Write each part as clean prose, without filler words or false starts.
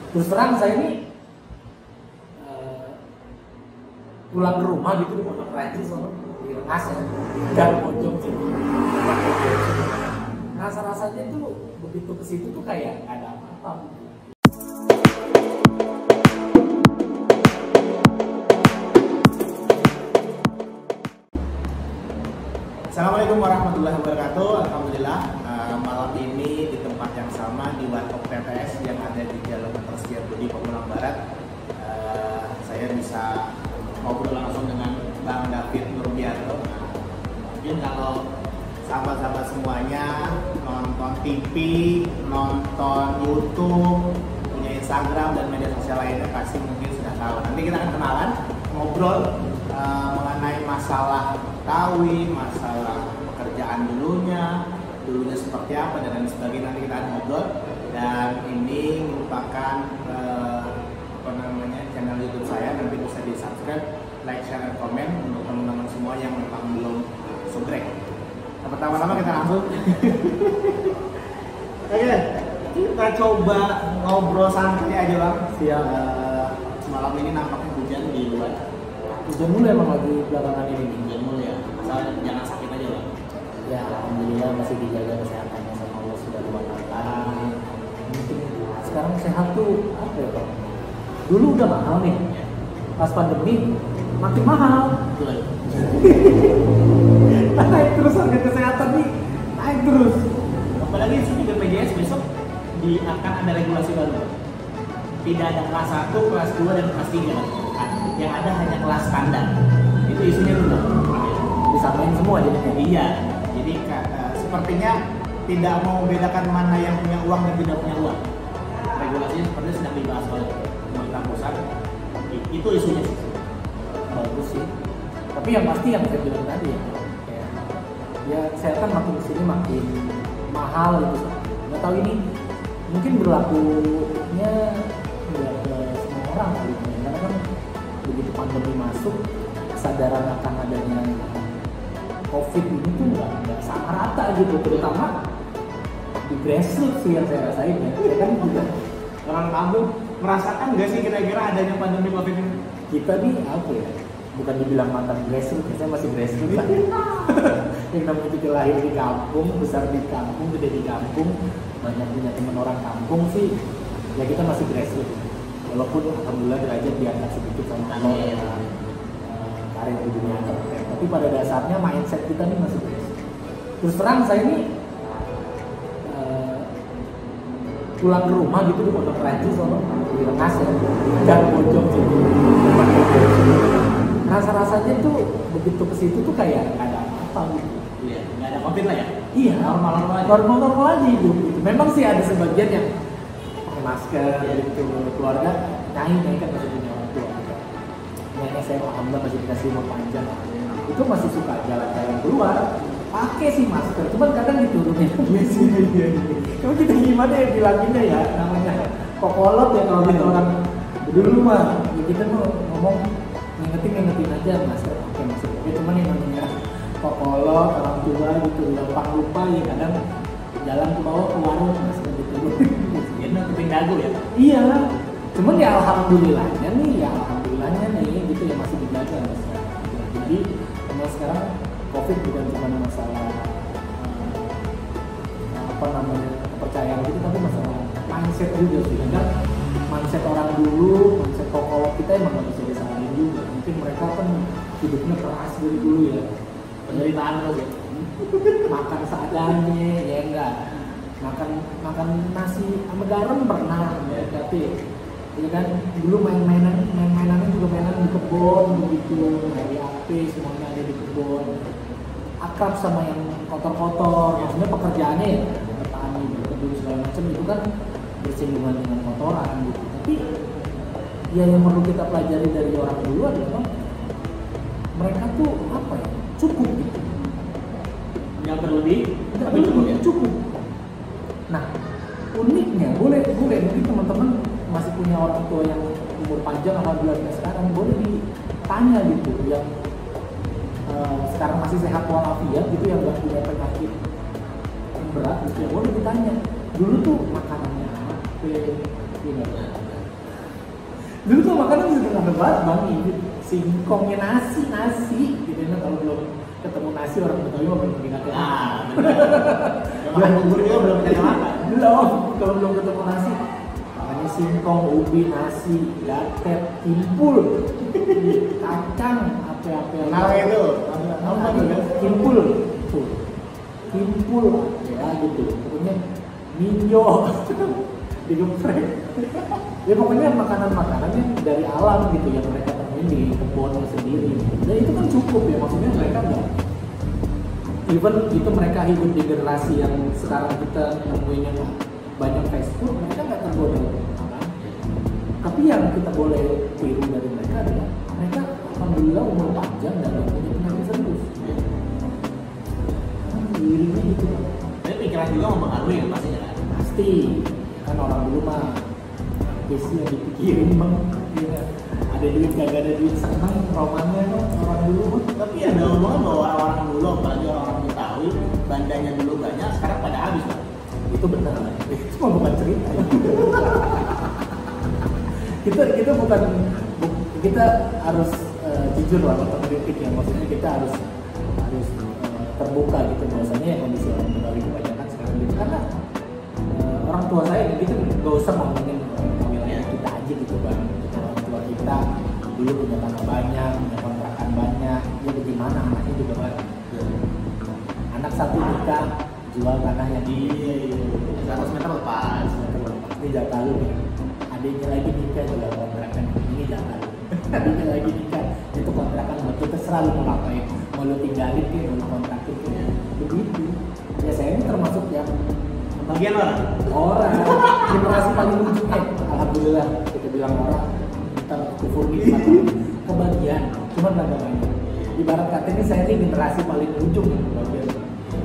Terus terang saya ini pulang ke rumah gitu di Pondok Ranji sama di Rengas ya, dan Bojong sini. Rasa-rasanya itu begitu ke situ tuh kayak nggak ada apa-apa. Assalamualaikum warahmatullahi wabarakatuh. Alhamdulillah malam ini di tempat yang sama di Warkop TTS yang ada di Jalan Setiabudi Pamulang Barat, saya bisa ngobrol langsung dengan Bang David Nurbianto. Mungkin kalau sahabat-sahabat semuanya nonton TV, nonton YouTube, punya Instagram dan media sosial lainnya pasti mungkin sudah tahu. Nanti kita akan kenalan, ngobrol mengenai masalah kawin, masalah pekerjaan dulunya seperti apa dan lain sebagainya. Nanti kita akan ngobrol, dan ini merupakan channel YouTube saya. Nanti bisa di subscribe, like, share, dan komen untuk teman-teman semua yang memang belum subscribe. Nah, pertama-tama kita langsung oke, kita coba ngobrol santai aja Bang. Siap. Malam ini nampaknya hujan di luar. Hujan mulu emang lagi belakangan ini. Hujan mulu ya, asal jangan sakit aja Bang. Ya alhamdulillah masih dijaga kesehatannya sama Allah Subhanahu wa Ta'ala. Mungkin sekarang sehat tuh apa ya Bang? Dulu udah mahal nih, pas pandemi makin mahal. Naik terus harga kesehatan nih, naik terus. Apalagi di BPJS besok akan ada regulasi baru. Tidak ada kelas 1, kelas 2, dan kelas 3. Yang ada hanya kelas standar. Itu isunya dulu. Disamain semua jadinya. Iya. Jadi sepertinya tidak mau membedakan mana yang punya uang dan tidak punya uang. Regulasinya sepertinya sedang dibahas oleh pemerintah pusat. Itu isunya sih. Bagus sih. Tapi yang pasti yang saya bilang tadi ya kesehatan makin kesini makin mahal gitu. Nggak tahu ini mungkin berlakunya nggak ke semua orang kali ini, karena kan begitu pandemi masuk, kesadaran akan adanya COVID ini tuh nggak sama rata gitu, terutama di grassroots sih yang saya rasain ya. Saya kan juga Orang kampung merasakan nggak sih kira-kira adanya pandemi COVID ini? kita nih apa ya, bukan dibilang mantan grassroots, saya masih grassroots lah. Yang namanya kita lahir di kampung, besar di kampung, gede di kampung, banyak punya teman orang kampung sih, ya kita masih grassroots. Walaupun alhamdulillah derajat diangkat sedikit sama Allah, karir di dunia entertain, tapi pada dasarnya mindset kita nih masih grassroots. Terus terang saya ini pulang ke rumah gitu di Pondok Ranji sama di Rengas ya, dan Bojong sini. Rasa-rasanya tuh begitu ke situ tuh kayak nggak ada apa-apa gitu. Iya, nggak ada COVID lah ya? Iya, normal aja hidup gitu. Memang sih ada sebagian yang pakai masker gitu, keluarga nyai kan masih punya orang tua. Nyai saya alhamdulillah masih dikasih umur panjang. Itu masih suka jalan-jalan keluar, pakai sih masker, cuman kadang diturunin. Cuma kita gimana ya bilanginnya ya, namanya kokolot ya kalau kita orang dulu mah, ya kita mau ngomong ngingetin aja masker pakai masker. Tapi cuman yang namanya kokolot orang tua gitu, gampang lupa ya, kadang jalan ke bawah ke warung masker gitu. Jadi nutupin dagu ya? Iya, cuman ya alhamdulillahnya nih gitu ya masih dijaga masker. Jadi sekarang COVID bukan cuma masalah kepercayaan gitu, tapi masalah mindset juga sih. Kan mindset orang dulu, mindset kokolot kita emang nggak bisa disalahin juga. Mungkin mereka kan hidupnya keras dari dulu ya, penderitaan terus ya. Makan seadanya ya enggak, makan nasi sama garam pernah ya, tapi ya kan dulu mainannya juga mainan di kebun begitu, dari HP semuanya ada di kebun, akrab sama yang kotor-kotor, maksudnya pekerjaannya ya petani, berkebun segala macam, itu kan bersinggungan dengan kotoran gitu. Tapi ya yang perlu kita pelajari dari orang dulu adalah mereka tuh apa ya, cukup gitu, Nggak berlebih, tapi cukup ya? Cukup. Nah uniknya boleh mungkin teman-teman masih punya orang tua yang umur panjang, alhamdulillah sekarang boleh ditanya gitu, yang sekarang masih sehat walafiat gitu, yang nggak punya penyakit yang berat gitu, ya boleh ditanya dulu tuh makanannya apa, gitu. Dulu tuh makanan juga nggak banget bang, ini singkongnya nasi gitu kan. Kalau belum ketemu nasi orang Betawi mah belum ingatnya. Belum bubur juga belum kita makan. Belum, kalau belum ketemu nasi makanya singkong, ubi, nasi, gatet, timpul, kacang, apa-apa Nah itu, apa juga timpul ya gitu. Pokoknya minyo digeprek. Ya pokoknya makanan-makanannya dari alam gitu yang mereka temuin di kebunnya sendiri. Dan itu kan cukup ya, maksudnya mereka nggak. Even itu mereka hidup di generasi yang sekarang kita nemuinnya banyak fast food, mereka nggak tergoda makan. Tapi yang kita boleh tiru dari mereka adalah mereka alhamdulillah umur panjang dan nggak punya penyakit serius. Dirinya gitu. Tapi pikiran juga mempengaruhi kan pastinya kan? Pasti kan orang dulu mah biasanya dipikirin bang, ya, ada duit gak ada duit seneng romannya kan orang dulu. Tapi ada omongan bahwa orang dulu, apalagi orang Betawi, bandanya dulu banyak, sekarang pada habis Pak. Itu benar, itu mah bukan cerita. kita bukan kita harus jujur lah atau kritik ya, maksudnya kita harus terbuka gitu bahwasanya yang kondisi orang Betawi kebanyakan sekarang gitu karena orang tua saya gitu nggak usah ngomongin wilayah kita aja gitu bang. Orang tua kita dulu punya tanah banyak, punya kontrakan banyak, ya bagaimana anaknya juga banyak. Anak satu nikah jual tanahnya di 100 meter lepas. Ini jatah lu nih. Adiknya lagi nikah juga kontrakan ini jatah lu. Adiknya lagi nikah itu kontrakan buat kita terserah lu mau ngapain, mau lu tinggalin ke, mau lu kontrakin ke, begitu. Ya saya ini termasuk yang Bagian orang generasi paling ujung alhamdulillah kita bilang orang kita kufur nikmat kebagian cuman nggak banyak. Ibarat kata ini saya ini generasi paling ujung yang kebagian.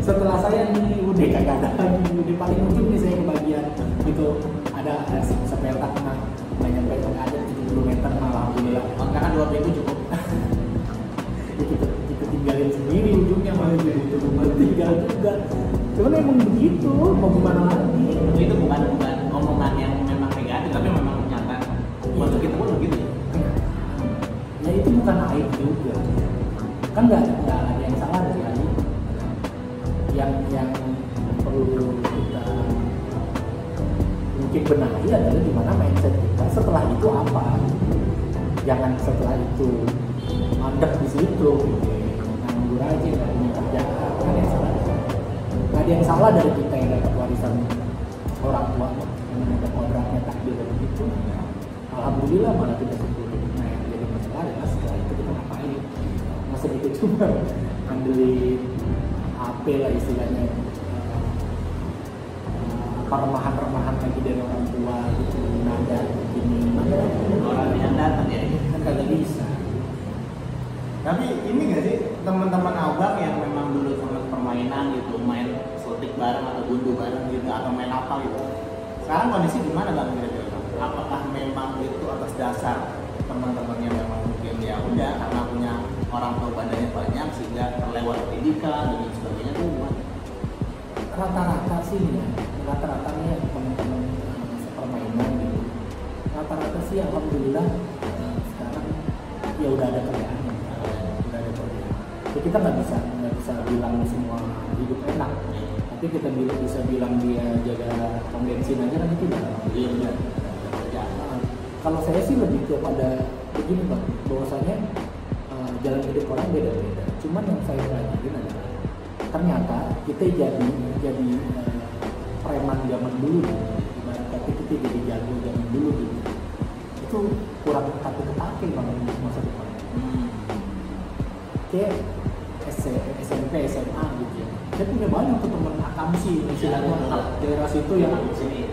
Setelah saya ini udah kagak ada lagi, udah paling ujung nih saya kebagian. Itu ada sepeda mah nggak nyampe nggak ada 70 meter malah alhamdulillah. Kontrakan 2 pintu cukup. Kita tinggalin sendiri ujungnya malah jadi rumah tinggal juga. Cuman emang begitu, mau gimana lagi? Itu bukan omongan yang memang negatif, tapi memang nyata. Untuk kita pun begitu. Ya itu bukan aib juga. Kan nggak ada yang salah dari aib. Yang perlu kita mungkin benahi adalah gimana mindset kita setelah itu apa. Jangan setelah itu mandek di situ, nganggur aja nggak punya kerjaan, kan yang salah. Nggak ada yang salah dari kita yang dapat warisan orang tua yang ada kodratnya takdir dan begitu. Alhamdulillah malah kita syukuri. Nah yang jadi masalah adalah setelah itu kita ngapain? Masa kita cuma ngandelin HP lah istilahnya, apa remahan lagi dari orang tua gitu, nada begini, Orang yang datang ya. kan kagak bisa. Tapi ini nggak sih teman-teman abang yang memang dulu sama permainan gitu, main seletik bareng atau gundu bareng gitu, atau main apa gitu. Sekarang kondisi gimana bang kira-kira? Apakah memang itu atas dasar teman-temannya memang mungkin ya udah karena punya orang tua badannya banyak sehingga terlewat pendidikan dan lain sebagainya tuh gimana? Rata-rata sih ya, rata-rata nih teman-teman sepermainan gitu. Rata-rata sih alhamdulillah sekarang ya udah ada kerjaan. Ya, kita nggak bisa bilang semua hidup enak, tapi kita bisa bilang dia jaga pom bensin aja kan itu udah. Ya, kalau saya sih lebih kepada begini bang, bahwasanya jalan hidup orang beda-beda. Cuman yang saya pelajarin adalah ternyata kita jadi preman zaman dulu, ibarat kata kita jadi jago zaman dulu gitu. Itu kurang kepake bang untuk masa depan. Kayak SMP, SMA gitu ya. Saya punya banyak tuh teman akamsi istilahnya daerah situ yang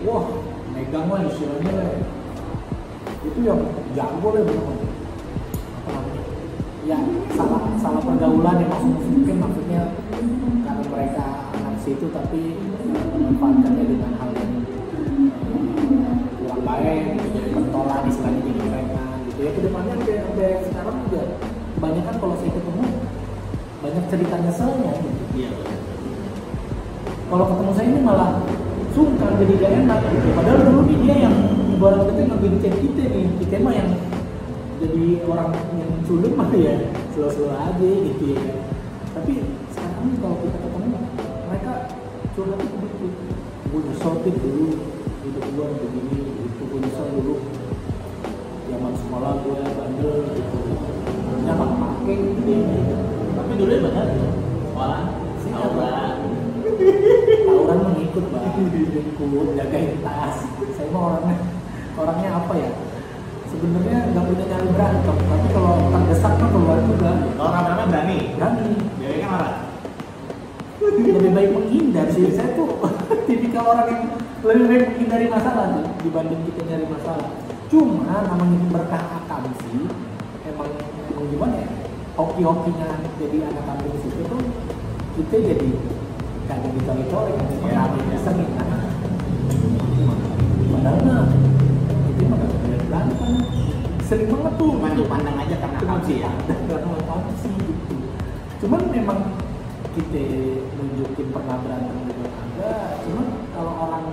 wah megang lah istilahnya itu yang jago lah bener. Apa namanya? Ya salah pergaulan yang mungkin maksudnya karena mereka akamsi itu tapi memanfaatkannya dengan hal yang kurang baik gitu, jadi pentolan istilahnya jadi mereka gitu ya. Kedepannya udah sekarang juga banyak kan kalau saya ketemu banyak cerita nyeselnya gitu. Iya. Kalau ketemu saya ini malah sungkan jadi gak enak gitu. Padahal dulu dia yang ibarat kita ngebincang kita nih, kita mah yang jadi orang yang culun mah ya slow-slow aja gitu ya. Tapi sekarang nih kalau kita ketemu mereka curhat itu begitu. Gue disortir dulu, hidup gue begini, itu gue nyesel dulu. Zaman sekolah gue bandel gitu, punya nggak pakai gitu ya. Tapi dulu ya benar sekolah tawuran mengikut bang, ikut jagain tas. Saya mah orangnya apa ya? Sebenarnya nggak punya nyali berantem, tapi kalau terdesak mah keluar juga. Kalau rame-rame berani. Berani. Dia marah. Lebih baik menghindar sih. Saya tuh tipikal orang yang lebih baik menghindari masalah tuh, dibanding kita nyari masalah. Cuma namanya berkah akam sih, emang gimana ya? Hoki-hokinya jadi anak kampung situ tuh kita jadi kadang dicolek-colek, kadang disengit karena padahal mah itu mah gak boleh berantem. Sering banget tuh Pandang aja karena akamsi ya. Karena akamsi gitu. Cuman memang kita nunjukin pernah berantem juga enggak. Cuman kalau orang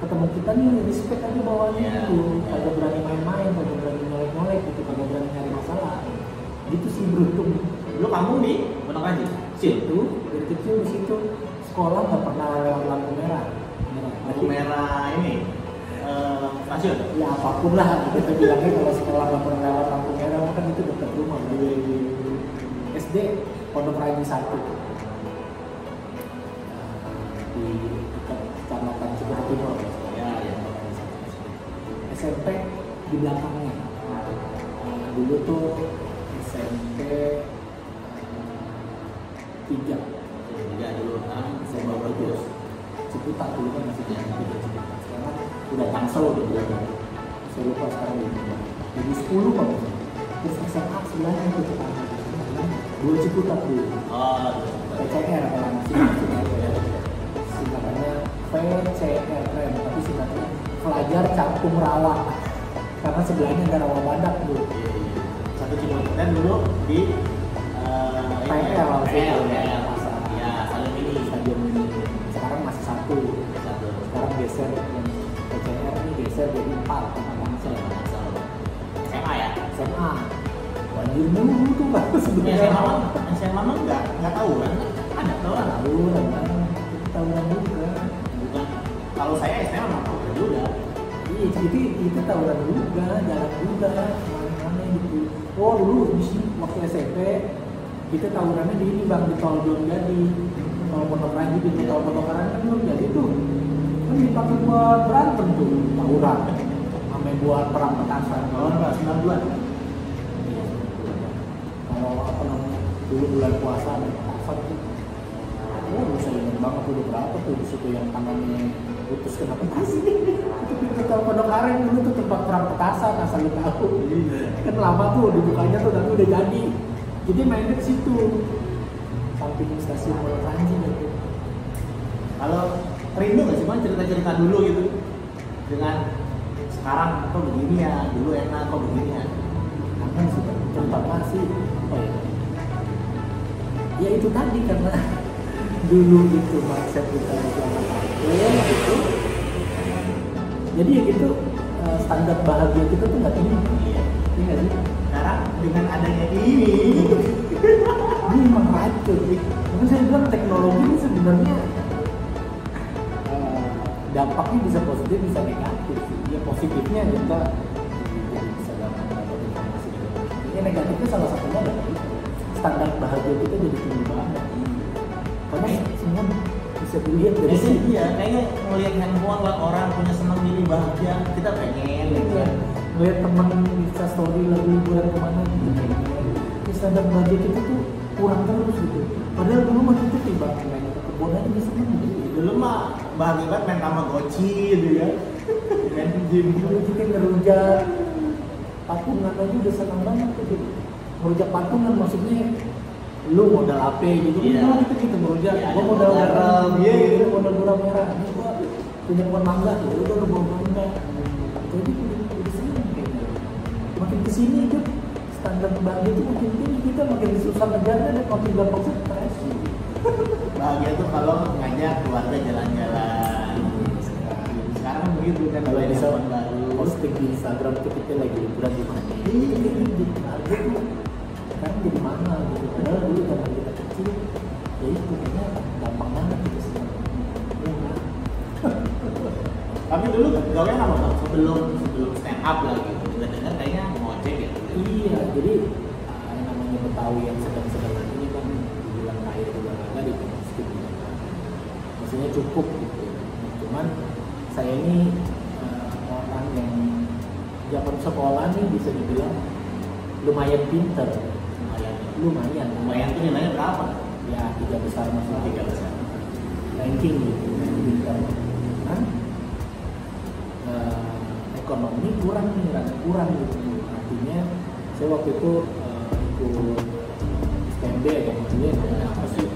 ketemu kita nih respect aja bawaannya gitu. Kagak berani main-main, kagak berani nyolek-nyolek gitu, kagak berani nyari masalah. Gitu sih beruntung. Lu kamu di Pondok Ranji? Situ dari kecil di situ sekolah nggak pernah lewat lampu merah. Lampu merah ini stasiun. Ya apapun lah kita bilangnya kalau sekolah nggak pernah lewat lampu merah kan itu dekat rumah. SD Pondok Ranji 1 di dekat Kecamatan Cikarang Timur. Ya. SMP di belakangnya. Dulu tuh SMP 3 Ya dulu kan SMP terus Ciputat dulu kan masih Ciputat. Sekarang udah Tangsel udah berapa? Saya lupa sekarang udah. Jadi 10 kan. Terus SMA sebelahnya itu dua Ciputat dulu. Oh, PCR kalau masih singkatannya VCR keren, tapi singkatannya pelajar campur rawat karena sebelahnya ada rawa badak dulu. satu Ciputat dulu di PL ya stadion ini. Stadion ini sekarang masih satu. Sekarang geser yang PCR ini geser jadi 4 sama Tangsel. SMA ya. SMA banjir mulu tuh kan sebenarnya. SMA mah nggak tahu kan? Ada tahu kan? Tahunan juga. Bukan. Kalau saya SMA mah tahu juga. Iya, jadi itu tahunan juga, jalan juga, mana-mana gitu. Oh dulu di sini waktu SMP kita tahurannya di ini bang, di tol belum jadi. Tol Pondok Ranji di tol Pondok Ranji kan belum jadi tuh. Kan dipakai buat berantem tuh tawuran, sampai buat perang petasan. Tahun berapa? 92. Kalau apa namanya dulu bulan puasa ada petasan tuh. Oh, bisa ingat banget tuh udah berapa tuh di situ yang tangannya putus kena petasan. Itu pintu tol Pondok Aren dulu tuh tempat perang petasan asal lu tahu. Kan lama tuh dibukanya tuh tapi udah jadi. Jadi mainnya ke situ. Samping stasiun Pondok Ranji gitu. Kalau rindu nggak sih bang cerita-cerita dulu gitu dengan sekarang kok begini ya, dulu enak kok begini ya. Apa sih cerita masih apa ya? Ya itu tadi karena dulu itu mindset kita gitu. Jadi ya gitu standar bahagia kita tuh nggak tinggi. Iya nggak sih? Sekarang dengan adanya ini memang racun. Tapi saya bilang teknologi ini sebenarnya dampaknya bisa positif bisa negatif. Ya positifnya kita jadi bisa dapat informasi. Ya negatifnya salah satunya adalah standar bahagia kita jadi tinggi banget. Karena semua bisa dilihat dari sini. iya kayaknya ngelihat handphone lah orang punya senang diri bahagia kita pengen gitu kan. Ngelihat teman Insta story lagi liburan kemana gitu pengen. Ini standar bahagia kita tuh kurang terus gitu. Padahal dulu mah kita tiba main ke kebun aja bisa seneng gitu. Dulu mah bahagia banget main Tamagotchi gitu ya. Main game Dulu kita ngerujak patungan aja udah senang banget tuh gitu. Ngerujak patungan maksudnya lu modal AP gitu, Iya. kita ngerujak, Iya, gua modal ada garam, garam, iya, gitu. modal gula merah, ini gua punya pohon mangga, ya udah lu bawa mangga. Jadi udah seneng kayaknya. Makin kesini itu standar bahagia itu makin tinggi, kita makin susah ngejar dan makin gampang stres. bahagia tuh kalau ngajak keluarga jalan-jalan. Sekarang begitu kan Kalau ada bisa handphone baru posting di Instagram tuh kita lagi liburan di mana. Iya, gitu. Harga tuh sekarang jadi mahal gitu. Padahal dulu zaman kita kecil, ya itu kayaknya gampang banget gitu sih. Tapi dulu gaulnya apa bang? Sebelum stand up lah gitu. Dengar kayaknya ngojek ya. Iya, jadi yang namanya Betawi yang sedang-sedang ini kan dibilang kaya juga nggak di miskin gitu kan. Maksudnya cukup gitu. Cuman saya ini orang yang zaman sekolah nih bisa dibilang lumayan pinter, lumayan Tuh nilainya berapa? ya 3 besar masuk 3 besar. ranking gitu, pinter. Kan ekonomi kurang gitu. Artinya saya waktu itu ikut STMB ya, maksudnya namanya apa sih?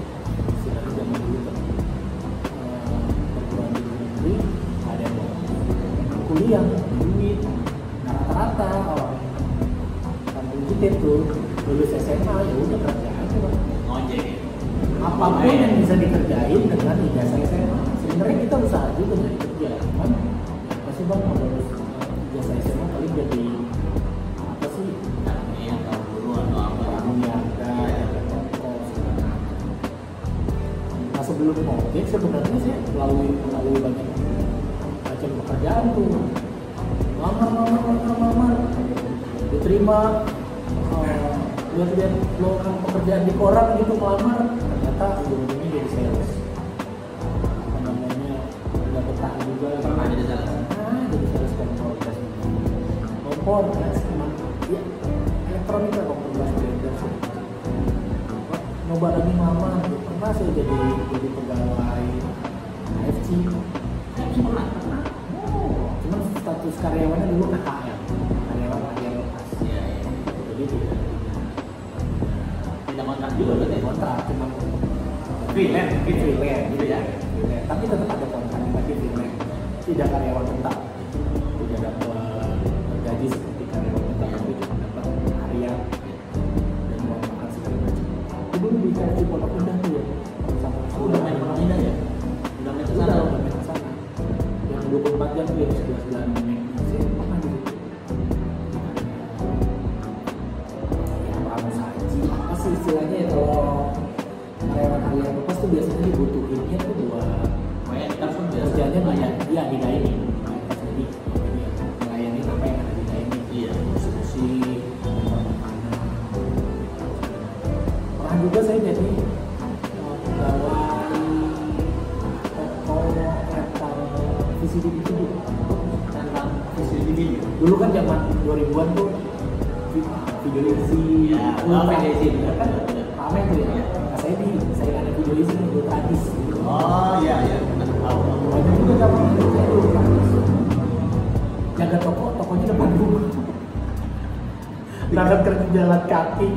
Istilahnya zaman dulu kan perguruan tinggi negeri ada yang kuliah duit. Nah, rata-rata orang kampung kita tuh lulus SMA ya udah kerja aja Bang. Ngojek ya. Apapun yang bisa dikerjain dengan ijazah SMA. Sebenarnya kita usaha juga nyari kerja, cuman apa sih Bang kalau lulus ijazah SMA paling jadi apa sih? Yang tahu guru atau apa? Orang niaga, jaga toko, segala macam. Nah sebelum ngojek sebenarnya saya melalui banyak macam pekerjaan tuh. Lamar, diterima, lihat lowongan pekerjaan di koran gitu melamar, ternyata ujung-ujungnya jadi sales. Apa namanya, udah betah juga. Pernah jadi sales? Jadi sales kompor gas. Kompor gas, ya elektronika kompor gas blender. Nyoba lagi mama, pernah saya jadi pegawai AFC. Pernah. Cuman status karyawannya dulu KKL, karyawan akhir lepas. Iya. Jadi Tidak kontrak juga berarti. kontrak cuma Freelance gitu ya. tapi tetap ada kontrak tapi freelance, tidak karyawan tetap, tidak dapat gaji seperti karyawan tetap tapi cuma dapat harian dan uang makan segala macam. Itu di KFC Pondok Indah tuh ya, sama Udah main Pondok Indah ya? Udah main ke sana? udah main ke sana. Yang 24 jam tuh yang sebelah saya pernah di situ. Ya pramu saji apa sih istilahnya ya, kalau karyawan harian lepas tuh biasanya dibutuhinnya tuh buat Kayak kita pun biasa. kerjanya banyak, iya di dining. Jadi melayani apa yang ada di dining. Iya. Diskusi, makanan. Pernah juga saya jadi pegawai toko rental VCD gitu. Tentang VCD video. Dulu kan zaman 2000-an tuh video leasing, Ya, apa leasing? kan ramai tuh ya. Nah, saya ada video leasing dulu gratis. Gitu. Oh iya. Benar tahu. Banyak juga zaman itu saya dulu gratis. Jaga tokonya depan rumah. Berangkat kerja jalan kaki,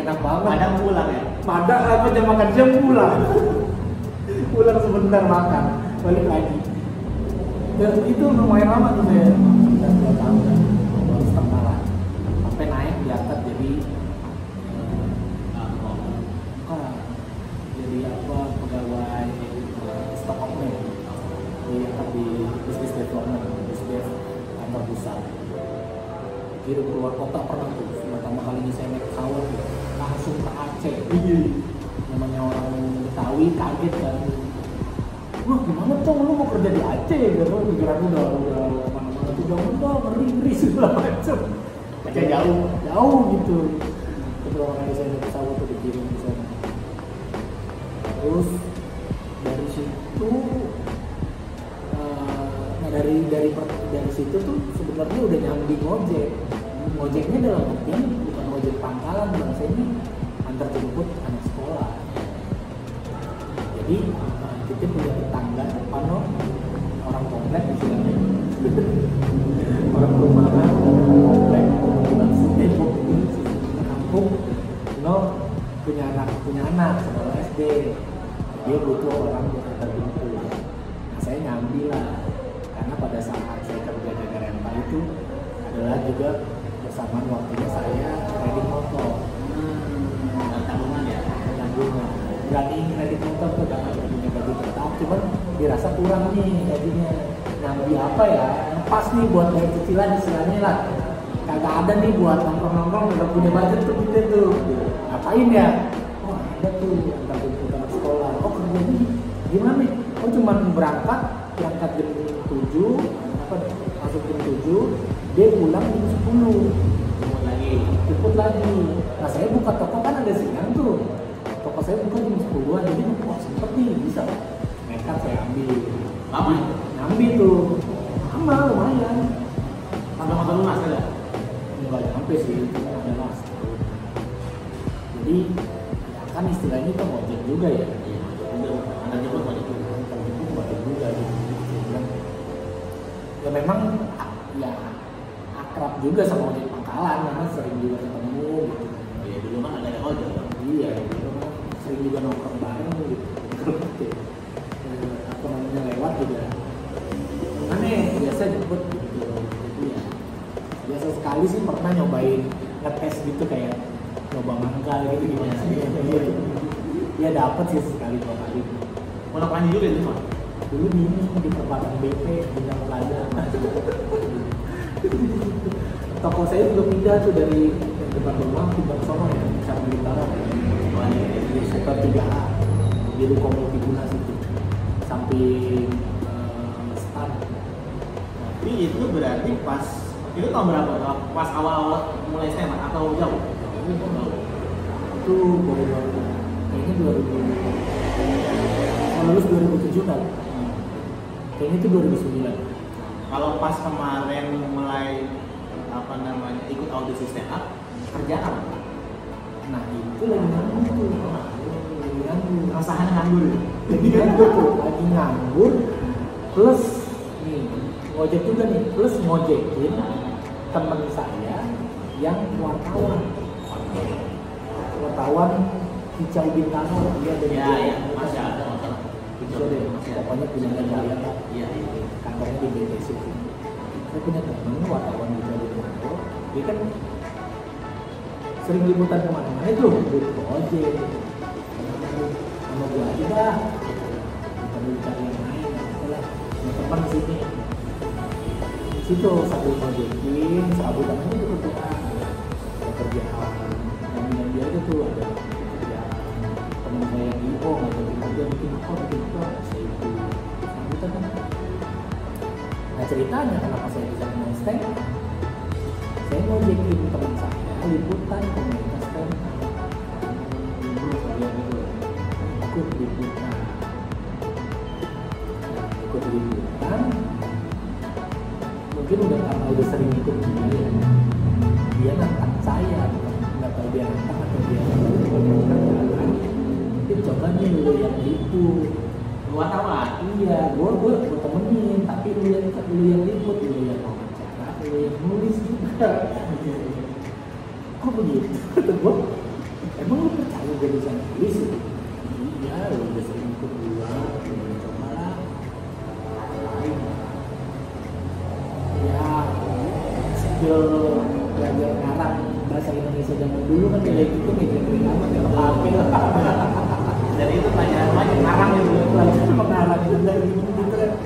enak banget. Kadang pulang ya. Padahal apa jam makan jam pulang. Pulang sebentar makan, balik lagi. Dan itu lumayan lama tuh saya. Dan 2 tahun kan, 2 setengah lah. Sampai naik diangkat jadi jadi apa pegawai stock option. Diangkat di bisnis development, bisnis kantor pusat. Kirim keluar kota pernah tuh. Pertama kalinya saya naik pesawat langsung ke Aceh. Namanya orang Betawi kaget kan. Wah gimana Cong, lu mau kerja di Aceh gitu, pikirannya udah mana-mana tuh udah ngeri segala macam. Aceh jauh gitu. Kedua kali saya naik pesawat tuh dikirim ke sana. Terus dari situ, dari situ tuh sebenarnya udah nyambi ngojek. Ngojeknya dalam artian bukan ngojek pangkalan, bangsa ini antar jemput anak sekolah. Jadi kita punya tetangga depan orang komplek istilahnya. Orang perumahan, komplek, langsung Depok itu kampung, punya anak sekolah SD. Dia butuh orang buat antar jemput. Nah, saya nyambi lah, karena pada saat saya kerja jaga rental itu adalah juga bersamaan waktunya saya kredit motor. Tabungan ya. Tanggungan. Berani kredit motor tuh dapat punya gaji tetap, cuman dirasa kurang nih gajinya. nyambi apa ya, yang pas nih buat bayar cicilan istilahnya lah. Kagak ada nih buat nongkrong-nongkrong, nggak punya budget tuh kita tuh. Ngapain ya? Oh ada tuh, antar jemput anak sekolah. Oh kerjanya gimana nih? Oh cuman berangkat jam 7, masuk jam 7, dia pulang jam 10. Jemput lagi. Nah saya buka toko kan ada siang tuh. Toko saya buka jam 10-an, jadi wah sempet nih bisa. Nekat saya ambil. Lama ya? Ambil tuh. Lama lumayan. Sampai motor lunas ada? Enggak sampai sih, cuma ada mas. Jadi ya kan istilahnya kan ojek juga ya. Iya, udah ada jemput ojek juga. Kalau jemput ojek juga gitu. Ya memang ya akrab juga sama ojek pangkalan karena sering juga ketemu gitu. Iya, dulu kan ada yang ojek. Iya, dulu kan sering juga nongkrong bareng gitu. Apa namanya lewat juga. Aneh, biasa jemput gitu. Jadi ya biasa sekali sih pernah nyobain ngetes gitu kayak nyoba mangkal gitu gimana sih. Ya dapet sih sekali 2 kali. Mau panji juga itu mah. Dulu di perempatan BP di Jalan Plaza. Toko saya juga pindah tuh dari depan rumah pindah ke sono ya, Cara Bintara. Di sektor 3A di Ruko Multiguna situ. Samping stand. Tapi itu berarti pas itu tahun berapa? Pas awal-awal mulai stand up atau jauh? Itu baru kayaknya 2000. Saya lulus 2007 kan. Kayaknya itu 2009. Kalau pas kemarin mulai apa namanya ikut audisi stand up, kerjaan apa? Nah itu lagi nganggur tuh. Lagi nganggur. Rasakan nganggur. Lagi nganggur tuh. Lagi nganggur. Plus nih ngojek juga nih. Plus ngojekin temen saya yang wartawan. Wartawan Kicau Bintaro. Dia ada Iya, iya, masih ada motor. Itu deh. Pokoknya punya Jaya. Iya, Kantornya di BTS itu. Saya punya temen wartawan Kicau Bintaro. Dia kan sering liputan kemana-mana itu butuh ojek sama gue aja dah kita dulu cari yang lain lah punya teman di sini di situ sambil ngojekin serabutan aja tuh kerjaan ada kerjaan dan dia itu tuh ada kerjaan temen saya yang di IO ngajakin aja bikin apa saya itu serabutan kan. Nah ceritanya kenapa saya bisa main stand up, saya ngojekin teman saya liputan komunitas stand up ikut liputan mungkin udah sering ikut dia nantang saya nggak tahu dia nantang atau dia mungkin coba nih lu yang liput wartawan. iya gue temenin tapi lu yang liput lu yang wawancara lu yang nulis juga kok begitu? Kata gue, emang lu percaya gue bisa nulis? Iya, lu udah sering ikut gue, coba lah. Ya, skill belajar ngarang bahasa Indonesia zaman dulu kan kayak gitu, media lama kayak apa lah. Jadi itu banyak ngarang itu. Belajar mengarang itu dari gitu kan.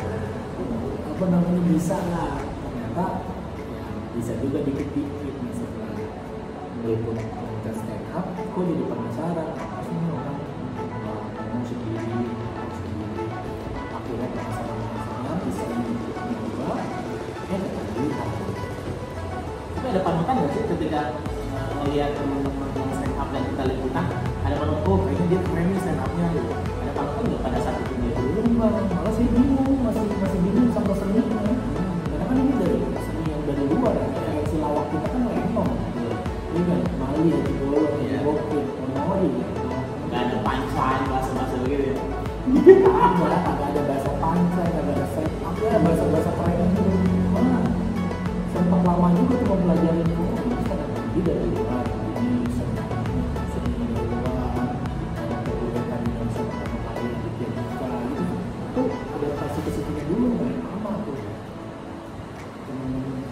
Apa namanya bisa lah. Ternyata ya, bisa juga dikit-dikit. Meliput komunitas stand up, kok jadi penasaran apa sih ini orang ngomong sendiri akhirnya penasaran bisa nyoba ternyata Tapi ada panutan nggak sih ketika melihat teman-teman stand up yang kita liputan ada panutan, oh kayaknya dia keren nih stand upnya gitu. Ada panutan nggak pada saat itu dia dulu? belum malah saya bingung masih bingung sama seninya karena kan ini dari seni yang dari luar ya kayak si lawak kita kan rentong ini kan Mali, Bolong, Bokir, Monori Nggak ada punchline bahasa-bahasa begitu ya? Agak ada bahasa panca, agak ada set up ya, bahasa-bahasa keren mana sempat lama juga tuh mempelajarin itu kan ada dari luar ini seni dari luar kebutuhan yang sama Mali bikin buka gitu tuh adaptasi ke situ dulu nggak lama tuh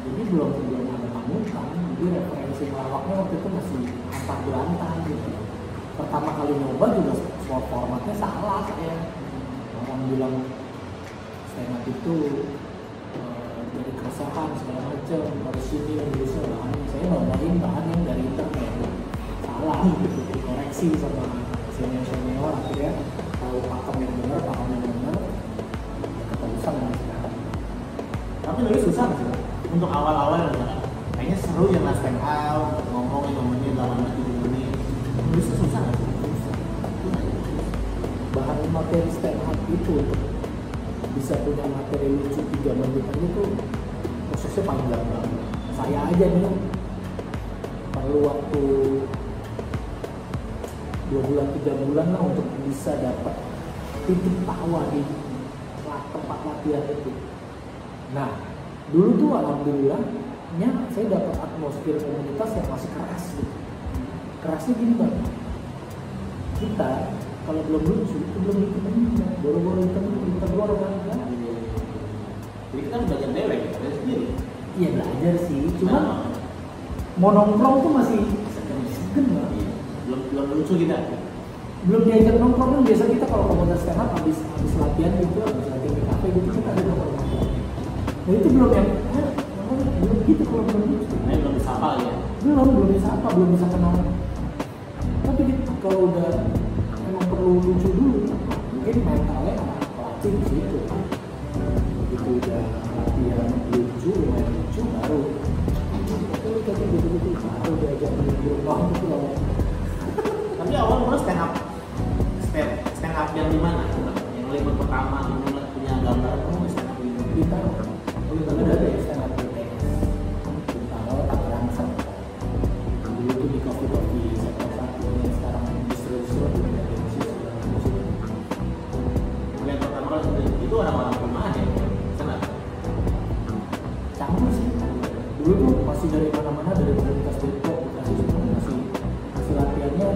jadi belum ada panutan jadi referensi melawaknya waktu itu masih antah berantah gitu pertama kali nyoba juga formatnya salah saya orang bilang stand up itu kesusahan segala macam, harus ini nulisnya bahannya. Saya nambahin bahan yang dari internet, salah gitu, dikoreksi sama senior akhirnya tahu pakem yang benar, keterusan sama sekarang. Tapi nulis susah nggak sih Bang? Untuk awal-awal kayaknya seru ya mas stand out, ngomongin 8-7 menit. Nulisnya susah nggak sih? Bahan materi stand up itu bisa punya materi lucu 3 menit aja tuh prosesnya panjang banget. Saya aja nih perlu waktu 2 bulan 3 bulan lah untuk bisa dapat titik tawa di tempat latihan itu. Nah dulu tuh alhamdulillahnya saya dapat atmosfer komunitas yang masih keras gitu. Kerasnya gini Bang, kita kalau belum lucu itu belum ditemukan, boro-boro ditegur kan? Jadi kita belajar dewek, belajar sendiri. Iya belajar sih, cuman mau nongkrong tuh masih segen Bang. Belum lucu kita. Belum diajak nongkrong kan biasa kita kalau komunitas stand up habis latihan gitu, habis latihan di kafe gitu kita ada nongkrong. Nah itu belum yang belum gitu kalau belum lucu. Nah, belum disapa ya. Belum bisa apa, belum bisa kenal. Tapi gitu, kalau udah emang perlu lucu dulu, mungkin mentalnya pelatih di situ. Begitu udah latihan lucu, lumayan lucu baru. Oke, kayak gitu baru diajak nongkrong itu loh. Tapi awal mulai stand up yang di mana? Yang label pertama yang mulai punya gambar stand up ini. Bintaro ada ya stand up BTS. Bintaro Tangerang sama. Dulu tuh di coffee sektor 1 yang sekarang distro tuh ada musik. Yang pertama kali itu orang-orang rumahan ya stand up. Campur sih. Dulu tuh masih dari mana-mana, dari komunitas Depok, Bekasi semua masih latihannya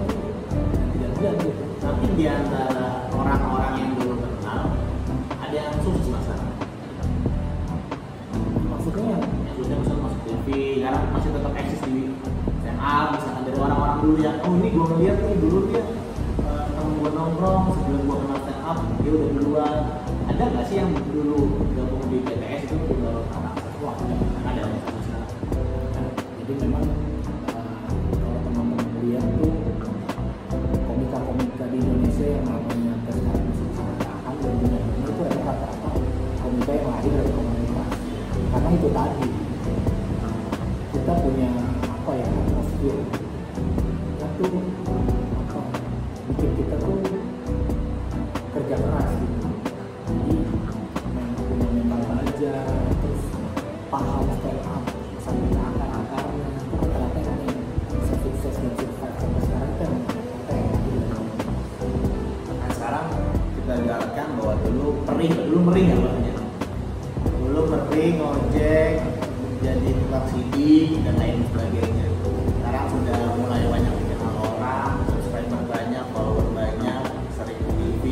tidak gitu. Tapi di antara orang-orang yang dulu kenal ada yang sukses masalah. Maksudnya yang Maksudnya misalnya masuk TV, sekarang masih tetap eksis di SMA, misalkan dari orang-orang dulu yang ini gue ngeliat nih dulu dia temen gue nongkrong sebelum gue kenal stand up dia udah duluan. Ada nggak sih yang dulu gabung di BTS itu udah orang? Wah ada ya sama sekarang. jadi memang kalau teman-teman lihat tuh komika di Indonesia yang namanya terkenal musik sangat dan benar-benar itu adalah rata-rata komika yang lahir dari komunitas. Karena itu tadi kita punya apa ya atmosfer yang tuh apa bikin kita tuh kerja keras gitu. Jadi punya mental baja, terus paham stand up sampai ke akar-akarnya, itu rata-rata yang bisa sukses dan survive sampai sekarang kan. Nah sekarang kita ibaratkan bahwa dulu meri ya bahasanya. Dulu meri ngojek jadi tukang CD dan lain sebagainya. Sekarang sudah mulai banyak dikenal orang, subscriber banyak, follower banyak, sering di TV.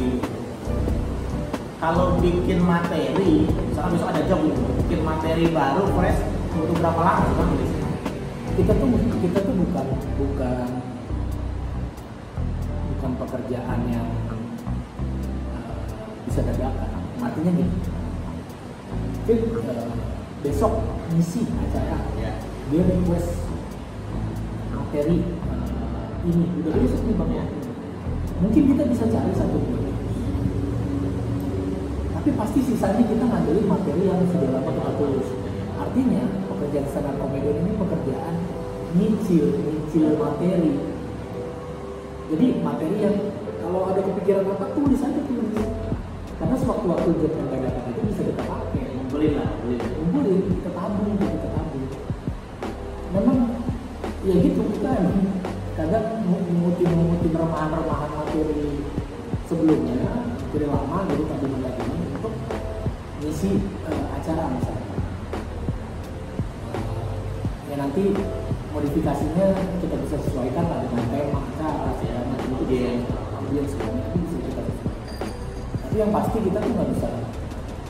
Kalau bikin materi, misalkan besok ada job gitu, bikin materi baru fresh untuk berapa lama sih Bang? Kita tuh bukan pekerjaan yang bisa dadakan. Artinya gini, besok ngisi acara, dia request materi ini udah besok nih Bang ya. Mungkin kita bisa cari 1-2, tapi pasti sisanya kita ngandelin materi yang sudah lama kita tulis. Artinya pekerjaan stand up comedian ini pekerjaan nyicil materi. Jadi materi yang kalau ada kepikiran apa tulis aja tulis. Karena sewaktu-waktu job yang dadakan itu bisa kita pakai. Ngumpulin, kita tabung. Memang ya gitu kita emang kadang mengutin remahan materi sebelumnya, materi lama jadi tabungan lagi untuk ngisi acara misalnya. Ya nanti modifikasinya kita bisa sesuaikan lah dengan tema acara segala macam itu dia yang sebenarnya bisa kita sesuaikan. Tapi yang pasti kita tuh nggak bisa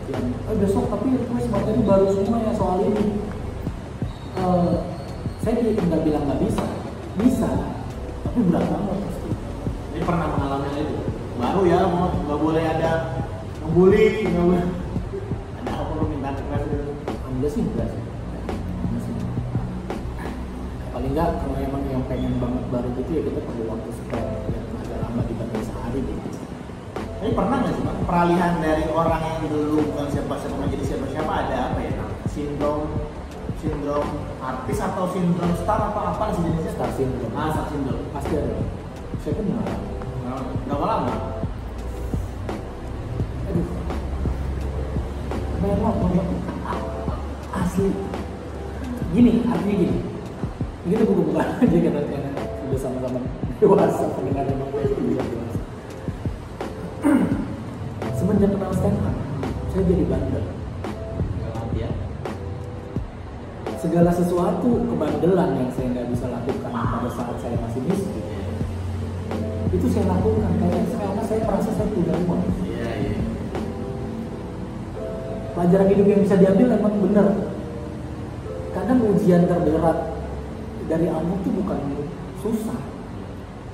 yang besok tapi request materi baru semua ya soal ini. Saya nggak bilang nggak bisa, tapi berat banget pasti. Ini pernah mengalami hal itu. Baru ya, nggak boleh ada ngebully, nggak boleh ada apa permintaan keras. Alhamdulillah sih enggak sih. Paling enggak kalau emang yang pengen banget baru gitu ya kita perlu waktu spare yang agak lama dibanding sehari gitu. Tapi pernah nggak sih Pak peralihan dari orang yang dulu bukan siapa-siapa menjadi siapa-siapa, ada apa ya? Sindrom artis atau sindrom star atau apa sih jenisnya? Star syndrome. Star syndrome. Pasti ada. Saya pun nggak. Berapa lama? Aduh. Banyak asli. Gini, artinya gini. Kita buka-buka aja karena sudah sama-sama dewasa pendengar yang dewasa. Semenjak kenal stand up, saya jadi bandel. Ya. Segala sesuatu kebandelan yang saya nggak bisa lakukan pada saat saya masih miskin, itu saya lakukan karena saya merasa saya punya uang. Iya. Pelajaran hidup yang bisa diambil memang benar. Kadang ujian terberat dari Allah itu bukan susah.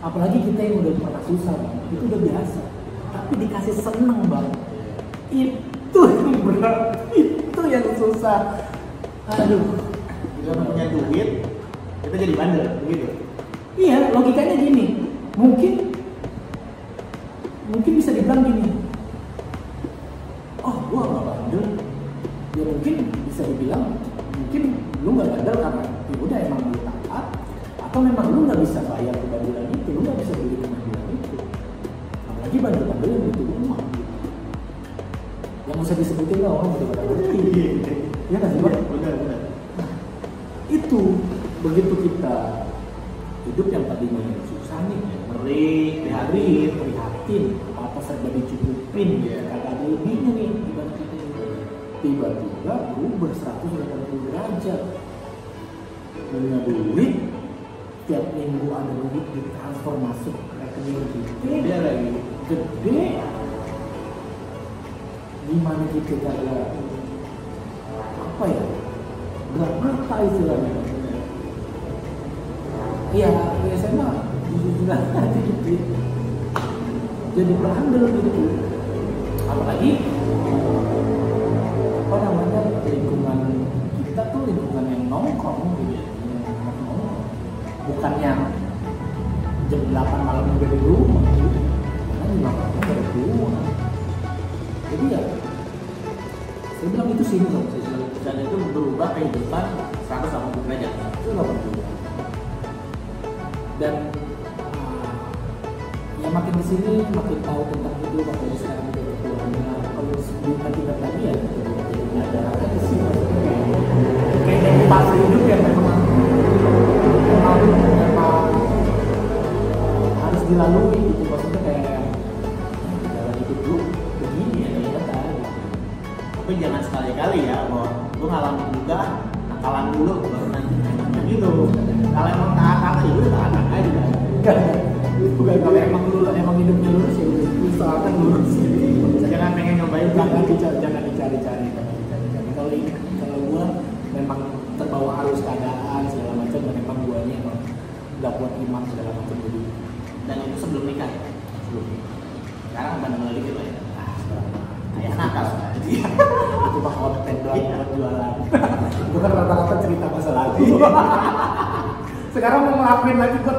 Apalagi kita yang udah pernah susah, Bang. Itu udah biasa. Tapi dikasih seneng, Bang. Itu yang berat. Itu yang susah. Aduh. Kita punya duit, kita jadi bandel, begitu. Iya, logikanya gini. Mungkin bisa dibilang gini. Oh, gua nggak bandel. Ya mungkin bisa dibilang, mungkin lu nggak bandel karena ya udah emang lu taat, atau memang lu nggak bisa bayar kebandelan itu, lu nggak bisa beli kebandelan itu. Apalagi bandel-bandel yang butuh uang. Yang usah disebutin lah orang udah pada ngerti. Ya nggak sih, Bang? Benar. Itu begitu kita hidup yang tadinya susah nih, prihatin, apa serba dicukupin, kagak ada lebihnya nih dibanding kita ini. Tiba-tiba berubah 180 derajat, punya duit, tiap minggu ada duit ditransfer masuk ke rekening Dia lagi gede. Gimana kita kagak apa ya? Gak ngerti istilahnya. Iya, saya mah jujur aja gitu. Jadi bandel gitu. Apalagi apa namanya lingkungan kita tuh lingkungan yang nongkrong gitu. Bukan yang jam 8 malam udah di rumah gitu. Karena 5 malam udah di rumah. Jadi ya saya bilang itu sindrom Dan itu berubah kehidupan 180 derajat. itu nggak berubah. Dan ya makin kesini makin tahu tentang hidup, apalagi sekarang udah berkeluarga. Kalau sebelum kita lagi ya jadi ada apa sih kayak dari fase hidup yang memang harus dilalui gitu, maksudnya kayak jalan hidup dulu begini ya ternyata. tapi jangan sekali-kali ya bahwa lu ngalamin juga nakalan dulu baru nanti gitu. Kalau emang taat ya udah taat aja. Bukan kalau emang hidupnya lurus ya udah usahakan lurus. Jangan pengen nyobain Jangan dicari-cari. Kalau gua memang terbawa arus keadaan segala macam dan memang guanya emang nggak kuat iman segala macam jadi. Dan itu sebelum nikah. Sekarang bandel lagi gitu ya. kayak nakal. Itu mah konten doang buat jualan. Itu kan rata-rata cerita masa lalu. Sekarang mau ngelakuin lagi gue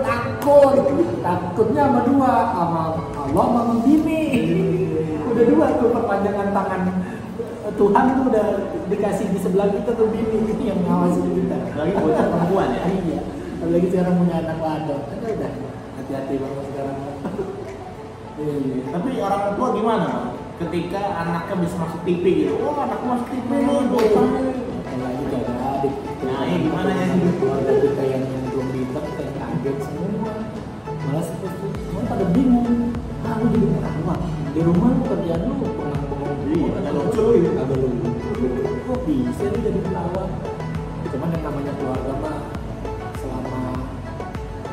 takutnya sama dua, sama Allah sama bini. Udah dua tuh perpanjangan tangan Tuhan tuh udah dikasih di sebelah kita tuh bini ini yang ngawasin kita. Lagi bocah perempuan ya. Iya. Apalagi sekarang punya anak wadon. Udah hati-hati banget sekarang. Tapi orang tua gimana ketika anaknya bisa masuk TV gitu? Oh anakku masuk TV nih, apalagi gak ada adik. Nah ini gimana ya? Keluarga kita yang belum bintang kayak kaget semua. Malah semua pada bingung. Lu jadi perawat di rumah lu kerjaan lu Iya, agak lucu ya. Agak lucu. Kok bisa lu jadi perawat? Cuman yang namanya keluarga mah selama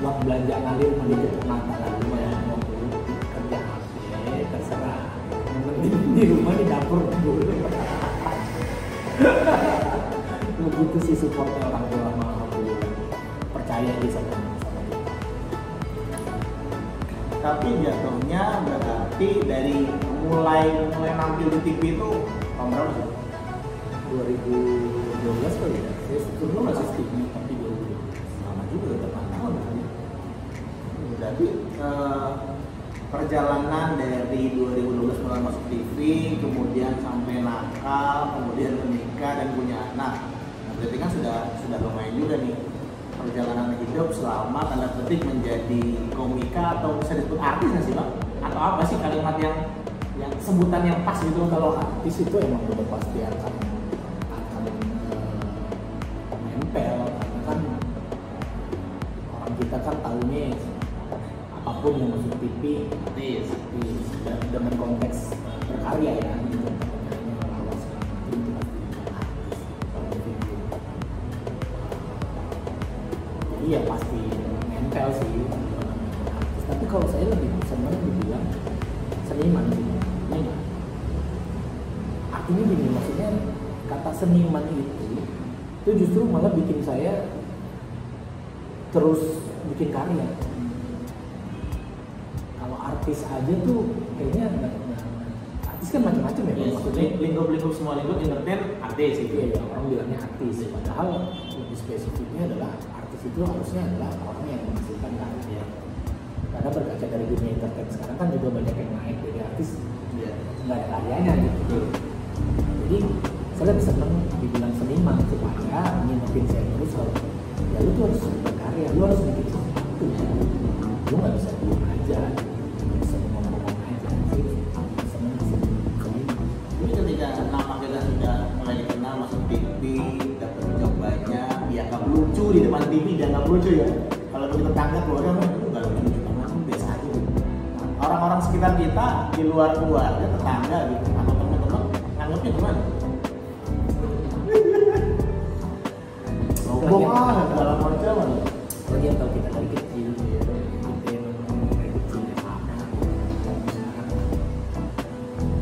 uang belanja ngalir mah ditutup mata lah cuma ya mau kerja apa terserah. Yang penting di rumah di dapur dulu. Begitu sih supportnya orang tua sama alhamdulillah percaya di sama dia. Tapi jatuhnya berarti dari mulai nampil di TV itu tahun berapa sih? 2012 2012 kali ya. Saya sebelum masih stigma tapi 2012. Lama juga, 8 tahun kali. Berarti perjalanan dari 2012 mulai masuk TV, kemudian sampai nakal, kemudian menikah dan punya anak. Nah, berarti kan sudah lumayan juga nih perjalanan hidup selama tanda petik menjadi komika atau bisa disebut artis nggak sih bang? Atau apa sih kalimat yang sebutan yang pas gitu? Kalau artis itu emang udah pasti akan nempel karena kan orang kita kan tahunya apapun yang masuk TV Artis. dengan konteks berkarya ya gitu. Lawas itu pasti artis. Jadi ya pasti nempel sih artis. Tapi kalau saya lebih senang dibilang seniman sih. Seniman. Artinya gini, maksudnya kata seniman itu justru malah bikin saya terus bikin karya. Kalau artis aja tuh kayaknya artis kan macam-macam ya. Yes, Maksudnya lingkup semua lingkup entertain artis itu. iya ya, orang bilangnya artis. Padahal lebih spesifiknya adalah artis itu harusnya adalah orang yang menghasilkan karya. Karena berkaca dari dunia entertain sekarang kan juga banyak yang naik dari artis Iya. nggak ada karyanya gitu. Jadi saya lebih seneng dibilang seniman supaya ngingetin saya terus kalau ya lu tuh harus berkarya, lu harus bikin sesuatu. Lu nggak bisa diem aja, nggak bisa ngomong-ngomong aja. Sih seneng sih seniman. Jadi ketika nama kita sudah mulai dikenal masuk TV, dapat job banyak, dianggap lucu di depan TV, dianggap lucu ya. Kalau di tetangga keluarga mah itu nggak lucu, karena biasa aja gitu. Nah, orang-orang sekitar kita di luar keluarga, tetangga gitu, atau teman-teman nganggapnya gimana? Sombong dalam perjalanan. Lagi yang tahu kita dari kecil, kita yang dari kecil apa?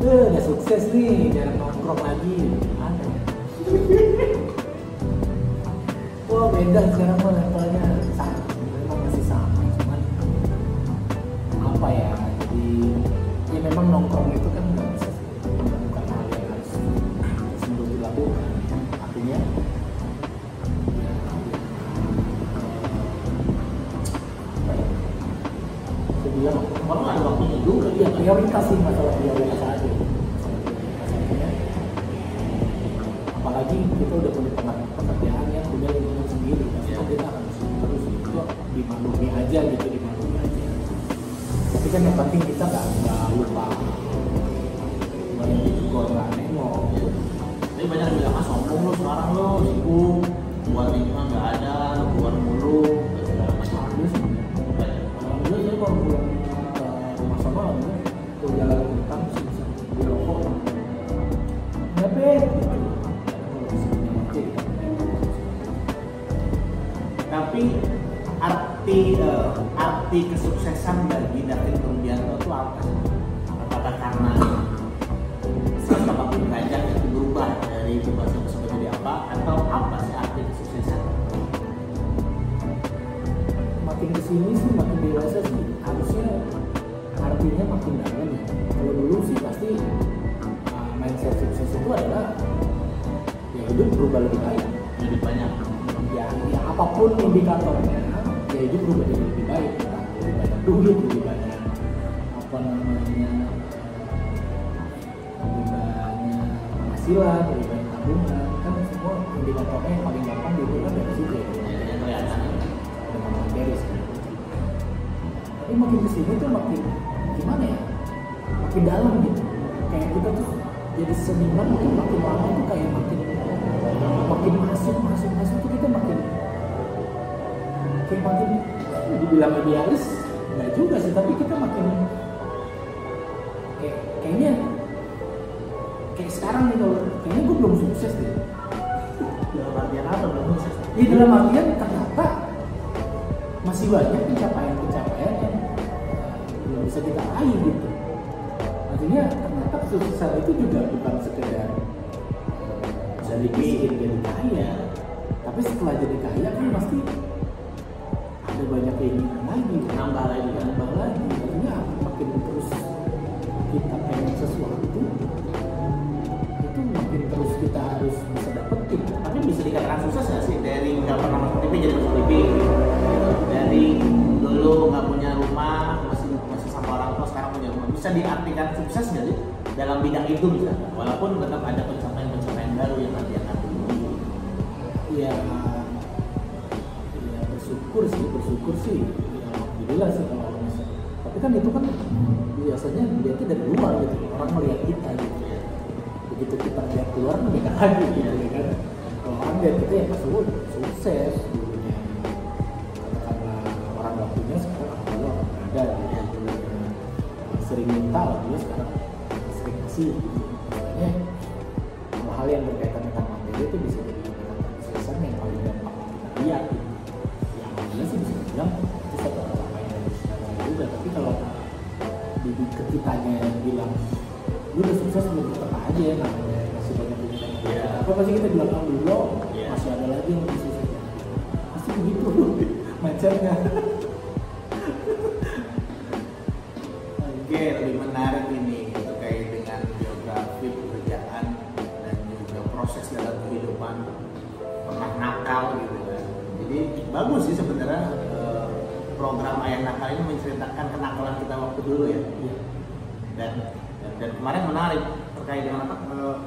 Udah sukses nih, jarang nongkrong lagi, ada ya? Wah beda sekarang mah levelnya sama, memang masih sama, cuman apa ya? Jadi ya memang nongkrong itu kan nggak bisa bukan hal yang harus selalu dilakukan. Artinya bilang Orang ada waktunya juga. iya prioritas sih, masalah prioritas aja. Apalagi kita udah punya pekerjaan yang punya lingkungan sendiri, pasti kita harus terus itu dimaklumi aja gitu, dimaklumi aja. Tapi kan yang penting kita nggak lupa banyak juga nggak nengok. Tapi banyak yang bilang ah sombong lo sekarang lo sibuk, buat ini mah nggak ada, keluar mulu, segala macam. Alhamdulillah saya kalau pulang ke rumah sama alhamdulillah tuh jalan utang bisa beli rokok nyepet gitu. Kalau bisa nyepet gitu. Tapi arti kesuksesan bagi David Nurbianto itu apa? Apakah karena 180 derajat itu berubah dari bahasa tersebut jadi apa? Atau apa sih arti kesuksesan? Makin kesini sih makin dewasa sih harusnya artinya makin dalam ya. Kalau dulu sih pasti mindset sukses itu adalah ya hidup berubah lebih baik. Lebih banyak. Ya apapun indikatornya ya hidup berubah jadi lebih baik. Entah lebih banyak duit, lebih banyak apa namanya, lebih banyak penghasilan, lebih banyak tabungan, kan semua indikatornya yang paling gampang diukur dari situ ya. Yang kelihatan. Ada ngomong beres kan. Tapi makin kesini tuh makin gimana ya, makin dalam gitu. Kayak kita tuh jadi seniman tuh makin lama tuh kayak makin masuk tuh kita makin kayak makin dibilang idealis nggak juga sih, tapi kita makin kayaknya kayak sekarang nih, kalau kayaknya gue belum sukses deh. Dalam artian apa belum sukses? Ya dalam artian ternyata masih banyak pencapaian yang belum bisa kita raih gitu. Artinya ternyata kesuksesan itu juga bukan sekedar jadi bikin jadi kaya, tapi setelah jadi kaya kan pasti ada banyak keinginan lagi, nambah lagi. Artinya makin terus kita pengen sesuatu itu makin terus kita harus bisa dapetin. Tapi bisa diartikan sukses nggak sih dalam bidang itu misalnya, walaupun tetap ada pencapaian baru yang nanti akan tumbuh. Ya, ya bersyukur sih ya, alhamdulillah sih kalau misalnya. Tapi kan itu kan biasanya dilihatnya dari luar gitu, orang melihat kita gitu ya. Begitu kita lihat keluar kan beda lagi gitu ya kan. Kalau orang lihat kita ya pas sukses dulunya, katakanlah orang nggak punya sekarang alhamdulillah orang ada gitu. Sering minta alhamdulillah sekarang sering kasih. Makanya hal-hal yang berkaitan dengan materi itu bisa jadi kesuksesan yang paling gampang kita lihat gitu. Yang alhamdulillah sih bisa dibilang itu satu pencapaian dari sekarang juga. Tapi kalau di kitanya yang bilang lu udah sukses belum, tetap aja namanya masih banyak dunia. Apa pasti kita bilang alhamdulillah masih ada lagi yang lebih sukses. Pasti begitu mindsetnya. Oke, lebih menarik ini terkait dengan biografi pekerjaan dan juga proses dalam kehidupan, pernah nakal gitu kan. Jadi bagus sih sebenarnya program Ayah Nakal ini menceritakan kenakalan kita waktu dulu ya. Dan kemarin menarik terkait dengan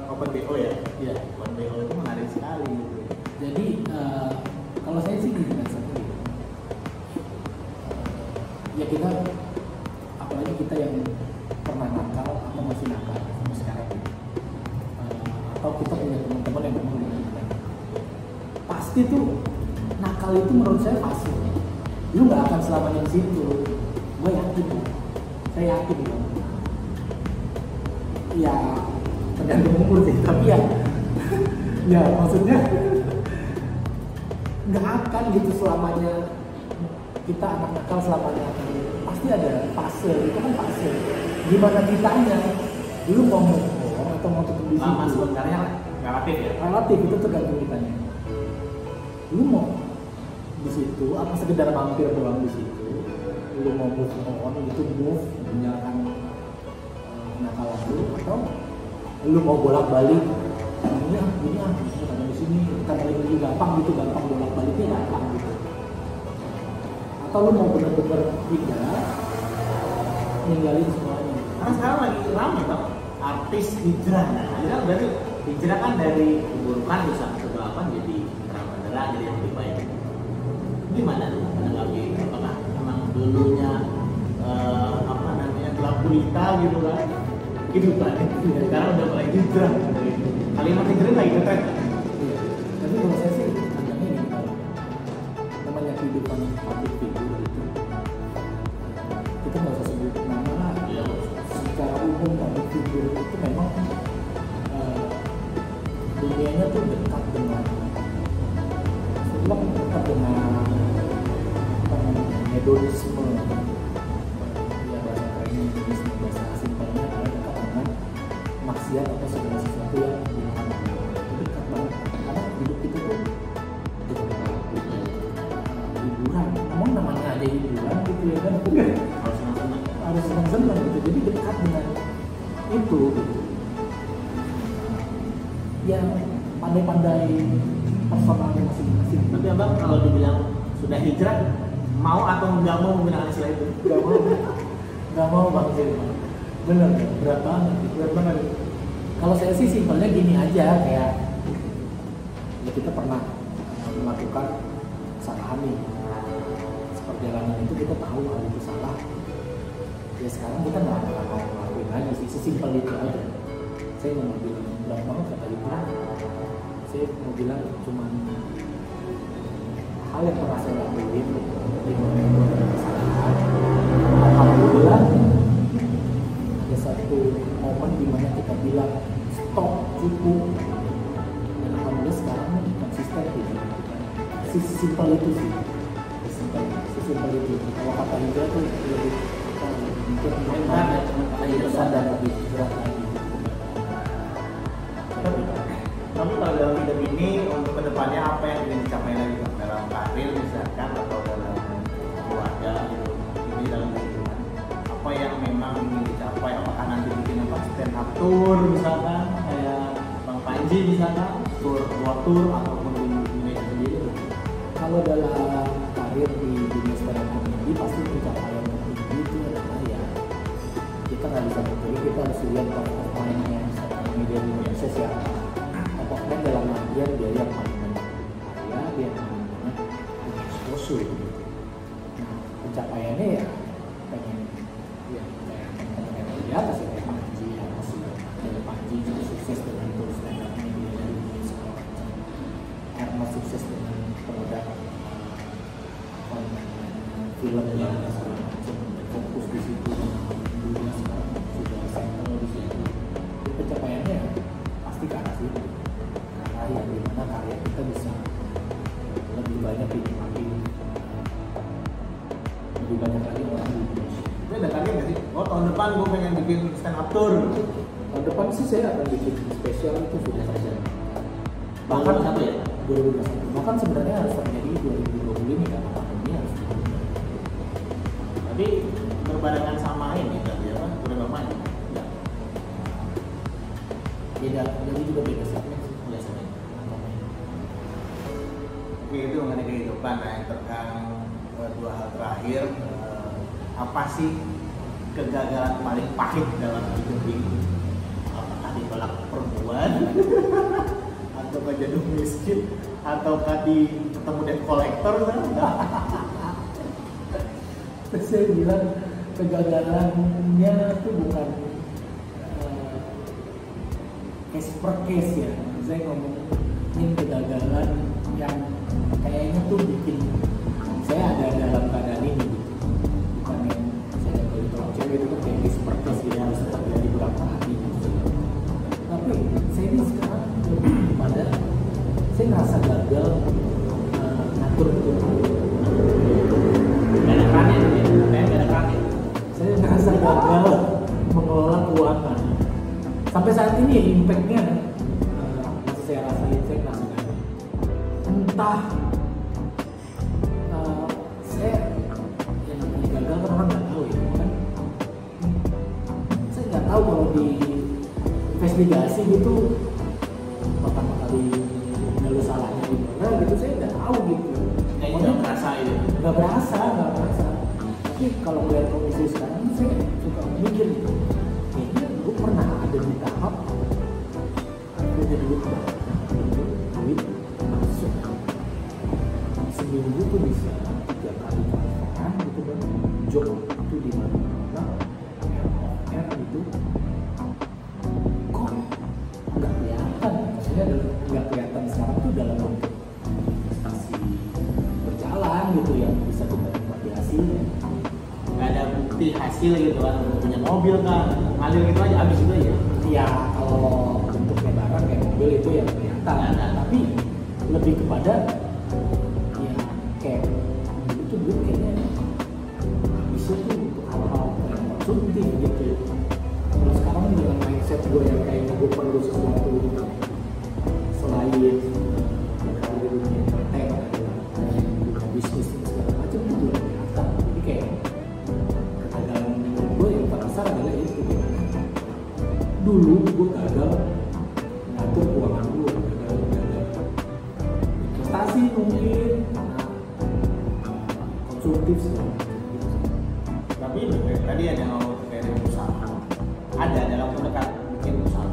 Open BO ya. Iya. Open BO itu menarik sekali gitu. Jadi kalau saya sih gini satu gitu. Ya kita apalagi kita yang pernah nakal atau masih nakal sampai sekarang gitu. Atau kita punya teman-teman yang memang nakal. Pasti tuh nakal itu menurut saya pasti. Lu nggak akan selamanya di situ. Gue yakin, saya yakin dong. Ya tergantung umur sih, tapi ya, ya maksudnya nggak akan gitu selamanya kita anak nakal selamanya. Pasti ada fase, itu kan fase. Gimana ditanya, lu mau ngomong atau mau tetap di situ? Lama sebenarnya relatif ya. Relatif itu tergantung ditanya. Lu mau di situ apa sekedar mampir doang di situ? Lu mau move on gitu, move menjalankan kenakalan lu, atau lu mau bolak-balik? Ini karena di sini kita balik lagi gampang bolak-baliknya gampang gitu. Atau lu mau benar-benar pindah, ninggalin semuanya? Karena sekarang lagi ramai bang, artis hijrah. Hijrah berarti hijrah kan dari keburukan bisa ke apa jadi terang benderang, jadi yang lebih baik. Gimana tuh menanggapi? Apakah memang dulunya gelap gulita gitu kan? Kehidupan sekarang udah mulai hijrah. Kalimat hijrah lagi ngetren. Iya. Tapi kalau saya sih agaknya ini kalau namanya kehidupan public figure itu kita nggak usah sebut nama lah. Iya. Secara umum public figure itu memang dunianya tuh dekat dengan hedonisme. Ya bahasa kerennya hedonisme, bahasa simpelnya adalah dekat dengan maksiat atau segala sesuatu yang dilakukan. Itu dekat banget karena hidup itu tuh hiburan. Emang namanya aja hiburan gitu ya kan? Harus senang-senang gitu. Jadi dekat dengan itu gitu. Yang pandai-pandai personalnya masing-masing. Tapi abang kalau dibilang sudah hijrah, mau atau nggak mau menggunakan istilah itu? Nggak mau bang sih. Bener, berat banget. Kalau saya sih simpelnya gini aja, kayak ya kita pernah melakukan kesalahan nih. Seperjalanan itu kita tahu hal itu salah. Ya sekarang kita nggak akan mau ngelakuin lagi sih, sesimpel itu aja. Saya nggak mau bilang berat banget kata itu. Saya mau bilang cuma hal yang pernah saya lakuin di momen kesalahan. Alhamdulillah ada satu momen di mana kita bilang stop, cukup, dan alhamdulillah sekarang konsisten gitu. Sesimpel itu sih, sesimpel itu. Kalau kata hijrah tuh lebih mungkin lebih sadar, lebih berat lagi. Tapi kalau dalam hidup ini untuk kedepannya apa yang ingin dicapai lagi dalam karir misalkan atau dalam keluarga gitu, ini dalam kehidupan apa yang memang ingin dicapai? Apakah nanti bikin apa stand up tour misalkan kayak Bang Panji misalkan tour ataupun di Indonesia sendiri? Kalau dalam karir di dunia stand up comedy pasti pencapaian tertinggi itu adalah ya kita nggak bisa kasih lihat top of mind-nya media di Indonesia siapa. Top of mind dalam artian dia yang paling banyak karya, dia yang paling banyak punya exposure gitu. Nah, pencapaiannya ya pengen ya kayak teman-teman di atas ya, kayak Panji ya, masih dari Panji juga sukses dengan tools stand up media dari segala macam. Ernest sukses dengan produk film yang segala macam, fokus di situ. Dunia sekarang sudah settle di situ. Jadi pencapaiannya pasti ke arah situ, ke arah yang dimana karya kita bisa lebih banyak dinikmati, lebih banyak lagi orang di Indonesia. Tapi ada target nggak sih? Oh tahun depan gue pengen bikin stand up tour. Tahun depan sih saya akan bikin spesial itu sudah saja. Bahkan satu ya? 2021. Bahkan sebenarnya harus terjadi 2020 ini karena pandemi harus terjadi. Tapi berbarengan sama ini berarti apa? Tour main? Ya. Beda, jadi juga beda segmen sih. Boleh sama. Oke, itu mengenai kehidupan. Nah, yang terkait dua hal terakhir, apa sih kegagalan paling pahit dalam hidup ini? Apakah ditolak perempuan, ataukah jadi miskin, ataukah di ketemu debt collector? Saya bilang kegagalannya tuh bukan case per case ya. Saya ngomongin kegagalan yang kayaknya tuh bikin saya ada dalam keadaan ini gitu. Bukan yang saya dari tolong cewek itu kan kayak case per case gitu, harus terjadi berapa hari gitu. Tapi saya ini sekarang lebih pada saya ngerasa gagal ngatur betul. Saya ngerasa gagal mengelola keuangan. Sampai saat ini impact-nya masih saya rasain, saya ngerasa gagal. Entah saya yang namanya gagal kan orang nggak tahu ya kan. Saya nggak tahu kalau di investigasi gitu pertama kali ngeluh salahnya di mana gitu, saya nggak tahu gitu. Nggak berasa itu. Nggak berasa. Tapi kalau melihat kondisi sekarang, saya suka mikir gitu. Kayaknya gue pernah ada di tahap punya duit masuk seminggu tuh bisa 3 kali transferan gitu kan, job itu di mana-mana, air gitu, kok nggak kelihatan? Maksudnya nggak kelihatan sekarang tuh dalam bentuk investasi berjalan gitu yang bisa kita nikmati hasilnya. Nggak ada bukti hasil gitu kan, punya mobil kan, ngalir gitu aja habis itu aja. Ya kalau bentuknya barang kayak mobil itu yang kelihatan, tapi lebih kepada ya kayak itu duit kayaknya habisnya tuh untuk hal-hal yang konsumtif gitu. Kalau sekarang dengan mindset gue yang kayaknya gue perlu sesuatu selain dari dunia entertain, dunia bisnis segala macam itu belum kelihatan. Jadi kayak kegagalan gue yang terbesar adalah itu gimana dulu gue gagal ngatur keuangan gue, gagal investasi mungkin, konsumtif segala macam gitu. Tapi tadi ada yang mau terkait dengan usaha. Ada dalam terdekat bikin usaha.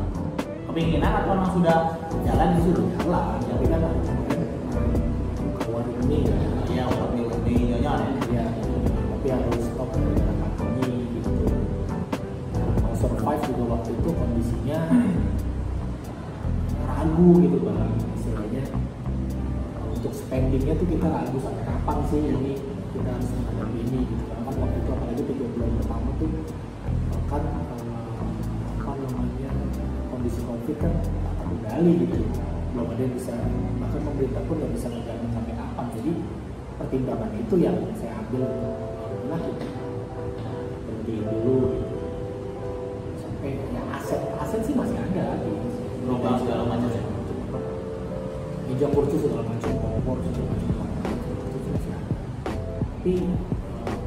Kepinginan atau memang sudah jalan di situ? Jalan, tapi kan ada kemarin buka warung ini kan, Ya, warung ini nyonya ya, tapi harus stop gara-gara pandemi gitu. Mau survive juga waktu itu kondisinya ragu gitu bang, istilahnya untuk spendingnya tuh kita ragu sampai kapan sih ini kita harus menghadapi ini gitu. Karena kan waktu itu apalagi 3 bulan pertama tuh kan apa namanya kondisi covid kan tak terkendali gitu, belum ada yang bisa, bahkan pemerintah pun nggak bisa menjamin sampai kapan. Jadi pertimbangan itu yang saya ambil nah gitu, berhenti dulu gitu. Sampai ya aset sih masih ada gitu, Berubah segala macam ya. meja kursi segala macam, kompor segala macam, itu masih ada. Tapi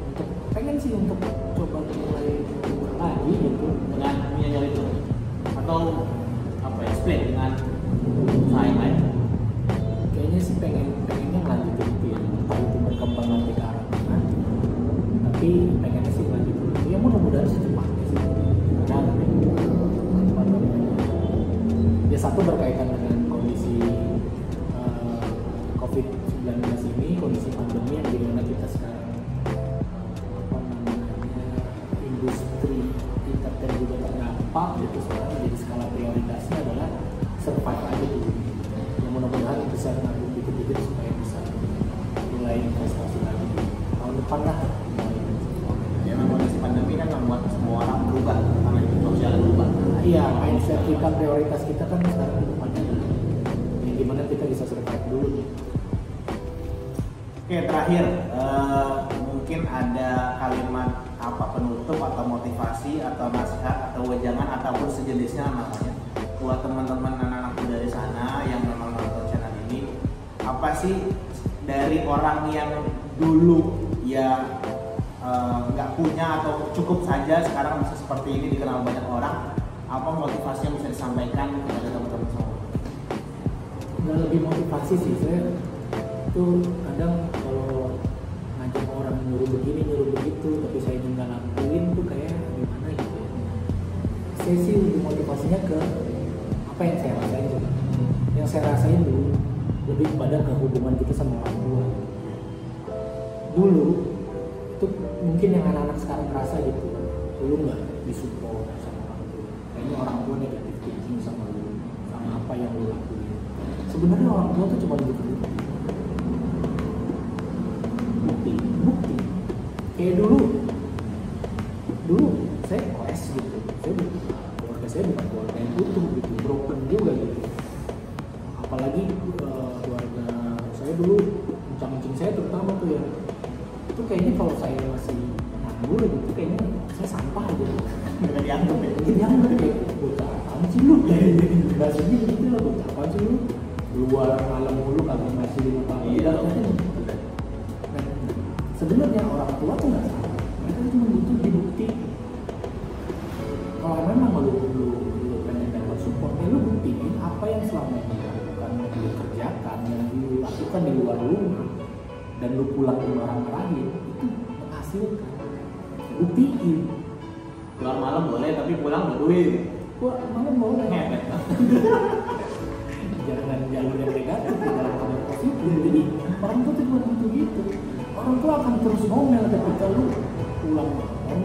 untuk pengen sih untuk coba mulai buka lagi gitu Dengan nyari itu atau apa ya, split dengan usaha yang lain. kayaknya sih pengennya ngelanjutin itu ya, entah itu berkembang nanti ke arah mana, tapi pengennya sih ngelanjutin itu ya, mudah-mudahan secepatnya sih karena kapan lah. Ya memang kondisi pandemi kan membuat semua orang berubah, karena sosial berubah. Iya, mindset kita, prioritas kita kan sekarang kedepannya ya gimana kita bisa survive dulu nih. Oke, terakhir mungkin ada kalimat apa penutup atau motivasi atau nasihat atau wejangan ataupun sejenisnya namanya buat teman-teman anak-anak muda di sana yang memang nonton channel ini. Apa sih dari orang yang dulu ya nggak punya atau cukup saja sekarang bisa seperti ini dikenal banyak orang, apa motivasi yang bisa disampaikan kepada teman-teman semua? Nggak lebih motivasi sih, saya tuh kadang kalau ngajak orang nyuruh begini nyuruh begitu tapi saya nggak lakuin tuh kayak gimana gitu ya. Saya sih lebih motivasinya ke apa yang saya rasain juga. Yang saya rasain dulu lebih kepada ke hubungan kita sama orang tua. Dulu itu mungkin yang anak-anak sekarang merasa gitu, dulu nggak disupport sama orang tua, kayaknya orang tua negatif thinking sama lu, sama apa yang lu lakuin. Sebenarnya orang tua tuh cuma bukti. Kayak dulu saya kelas gitu, keluarga saya bukan keluarga yang utuh gitu, broken juga gitu. Apalagi keluarga saya dulu, mencang-mencing saya terutama tuh ya, itu kayaknya kalau saya masih nganggur gitu, kayaknya saya sampah gitu. Nggak dianggap ya? Jadi dianggap kayak bocah apaan sih lu? Bahasanya gitu lah, bocah apaan sih lu? Luar malam mulu kagak masih 5 tahun. Iya. Sebenarnya orang tua tuh nggak salah, mereka cuma butuh dibukti. Kalau memang lu pengen dapat support, ya lu buktiin apa yang selama ini dilakukan, lu kerjakan, yang lu lakukan di luar rumah, dan lu pulang ke marah-marahin, itu menghasilkan. Buktiin. Keluar malam boleh tapi pulang berduit. Gua malam boleh. Ngepet. Jangan jalur yang negatif, dalam jalur positif. Jadi orang tua tuh cuma butuh gitu. Orang tua akan terus ngomel ketika lu pulang malam,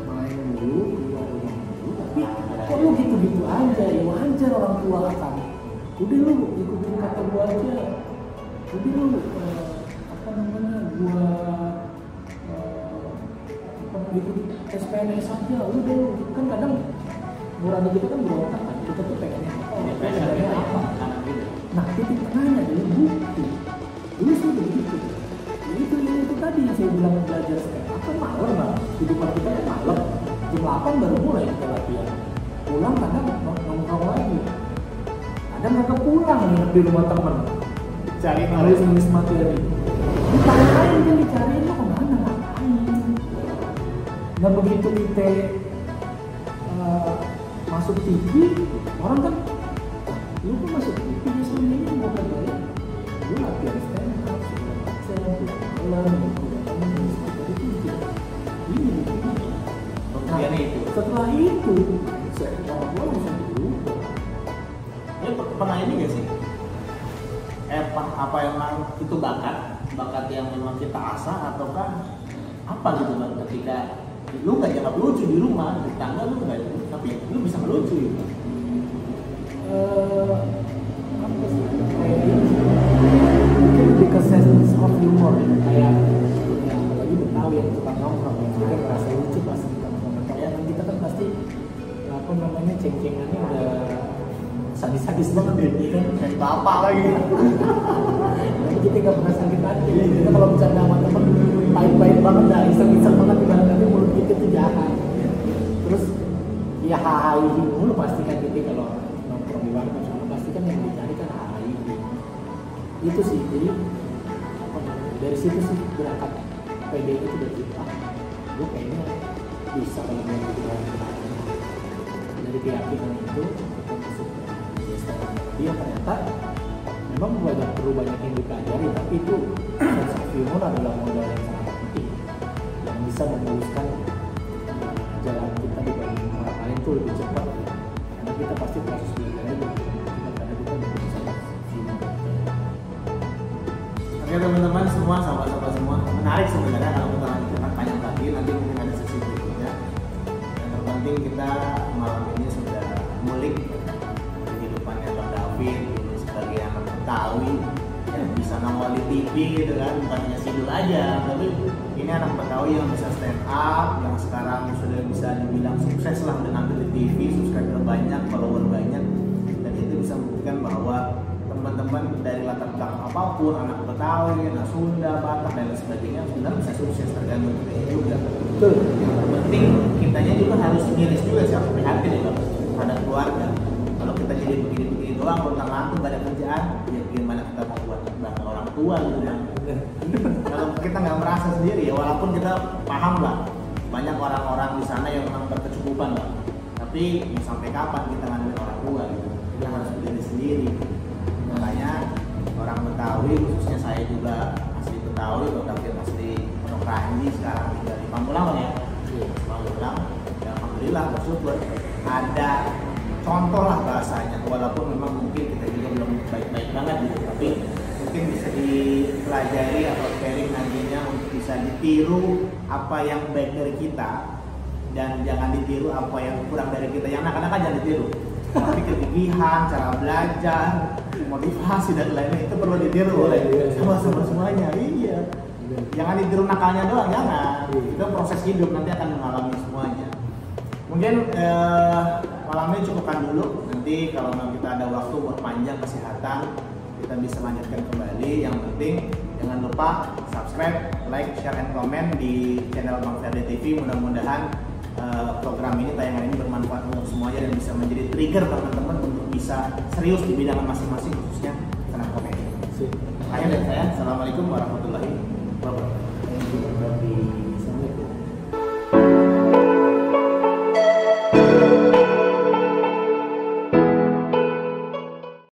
main dulu, keluar rumah dulu. Tapi kok lu gitu-gitu aja, ya wajar orang tua akan. Udah lu ikutin kata gua aja. Udah lu apa namanya gua ikutin SPNS aja. Udah lu kan kadang nurani kita kan berontak kan. Kita tuh pengennya apa? Pengennya apa? Nah titik tengahnya adalah bukti. Dulu sih begitu. Itu tadi yang saya bilang belajar sekarang kan malam lah, kehidupan kita kan malam jam 8 baru mulai kita latihan, pulang kadang nongkrong lagi, kadang mereka pulang nginep di rumah teman cari nulis materi, ditanyain kan dicariin lo kemana ngapain. Nah begitu kita masuk TV, orang kan lu kok masuk TV ya selama ini mau kerja lu latihan stand up setelah itu orang tua bisa berubah. Ya pernah ini gak sih? Apa emang itu bakat yang memang kita asah ataukah apa gitu bang? Ketika lu nggak jaga lucu di rumah, di tangga lu nggak, tapi lu bisa ngelucu gitu. Apa sih? Mungkin lebih ke sense of humor ya, kayak apalagi Betawi yang tukang nongkrong yang kita merasa lucu pas kita nongkrong ya, kan kita kan pasti apa namanya ceng-cengannya udah sadis-sadis banget ya kan, Kayak bapak lagi. tapi kita nggak pernah sakit hati. Kita kalau bercanda sama temen pahit-pahit banget, dah iseng-iseng banget, tapi mulut kita tuh jahat. Terus ya hahaha mulu pasti kan kita kalau nongkrong di warung pasti kan yang dicari kan hahaha. Itu sih, jadi apa namanya, dari situ sih berangkat PD itu udah kita gue kayaknya bisa kalau mau dari keyakinan itu kita masuk ke setelah dia ternyata memang banyak yang dipelajari, tapi itu sense of humor adalah modal yang sangat penting yang bisa memuluskan jalan kita dibanding orang lain tuh lebih cepat karena kita pasti proses belajarnya lebih cepat karena kita bisa humor. Oke teman-teman semua, sahabat-sahabat semua, menarik sebenarnya kalau kita lanjutkan panjang lagi, nanti mungkin ada sesi berikutnya. Yang terpenting kita malam ini sudah mulik kehidupannya Bang David sebagai anak Betawi yang bisa nongol di TV gitu kan, bukan hanya idol aja, tapi ini anak Betawi yang bisa stand up, yang sekarang sudah bisa dibilang sukses lah dengan di TV, subscriber banyak, follower banyak, dan itu bisa membuktikan bahwa teman-teman dari latar belakang apapun, anak Betawi, anak Sunda, Batak dan lain sebagainya sebenarnya bisa sukses, tergantung kita juga. Betul. Yang terpenting kitanya juga harus miris juga sih, harus prihatin ya terhadap keluarga. Kalau kita jadi begini-begini doang, kalau ngantuk gak ada kerjaan, ya gimana kita mau buat bangga orang tua gitu kan? Kalau kita nggak merasa sendiri ya, walaupun kita paham lah banyak orang-orang di sana yang memang berkecukupan lah, tapi mau sampai kapan kita ngandelin orang tua gitu? Kita harus berdiri sendiri. Makanya orang Betawi, khususnya saya juga asli Betawi, tapi asli Pondok Ranji, sekarang tinggal di Pamulang ya. Pamulang, ya alhamdulillah bersyukur ada contoh lah bahasanya, walaupun memang mungkin kita juga belum baik-baik banget gitu, tapi mungkin bisa dipelajari atau sharing nantinya untuk bisa ditiru apa yang baik dari kita dan jangan ditiru apa yang kurang dari kita. Yang anak-anak kan jangan ditiru, tapi kegigihan, cara belajar, motivasi dan lainnya itu perlu ditiru oleh sama-sama semuanya. Iya, jangan ditiru nakalnya doang, jangan. Itu proses hidup, nanti akan mengalami semuanya. Mungkin malam ini cukupkan dulu, nanti kalau memang kita ada waktu buat panjang kesehatan kita bisa lanjutkan kembali. Yang penting jangan lupa subscribe, like, share, and comment di channel Bang Ferdi TV. Mudah-mudahan program ini, tayangan ini bermanfaat untuk semuanya dan bisa menjadi trigger teman-teman untuk bisa serius di bidang masing-masing, khususnya stand-up comedy. Akhir dari saya, assalamualaikum warahmatullahi wabarakatuh. Assalamualaikum.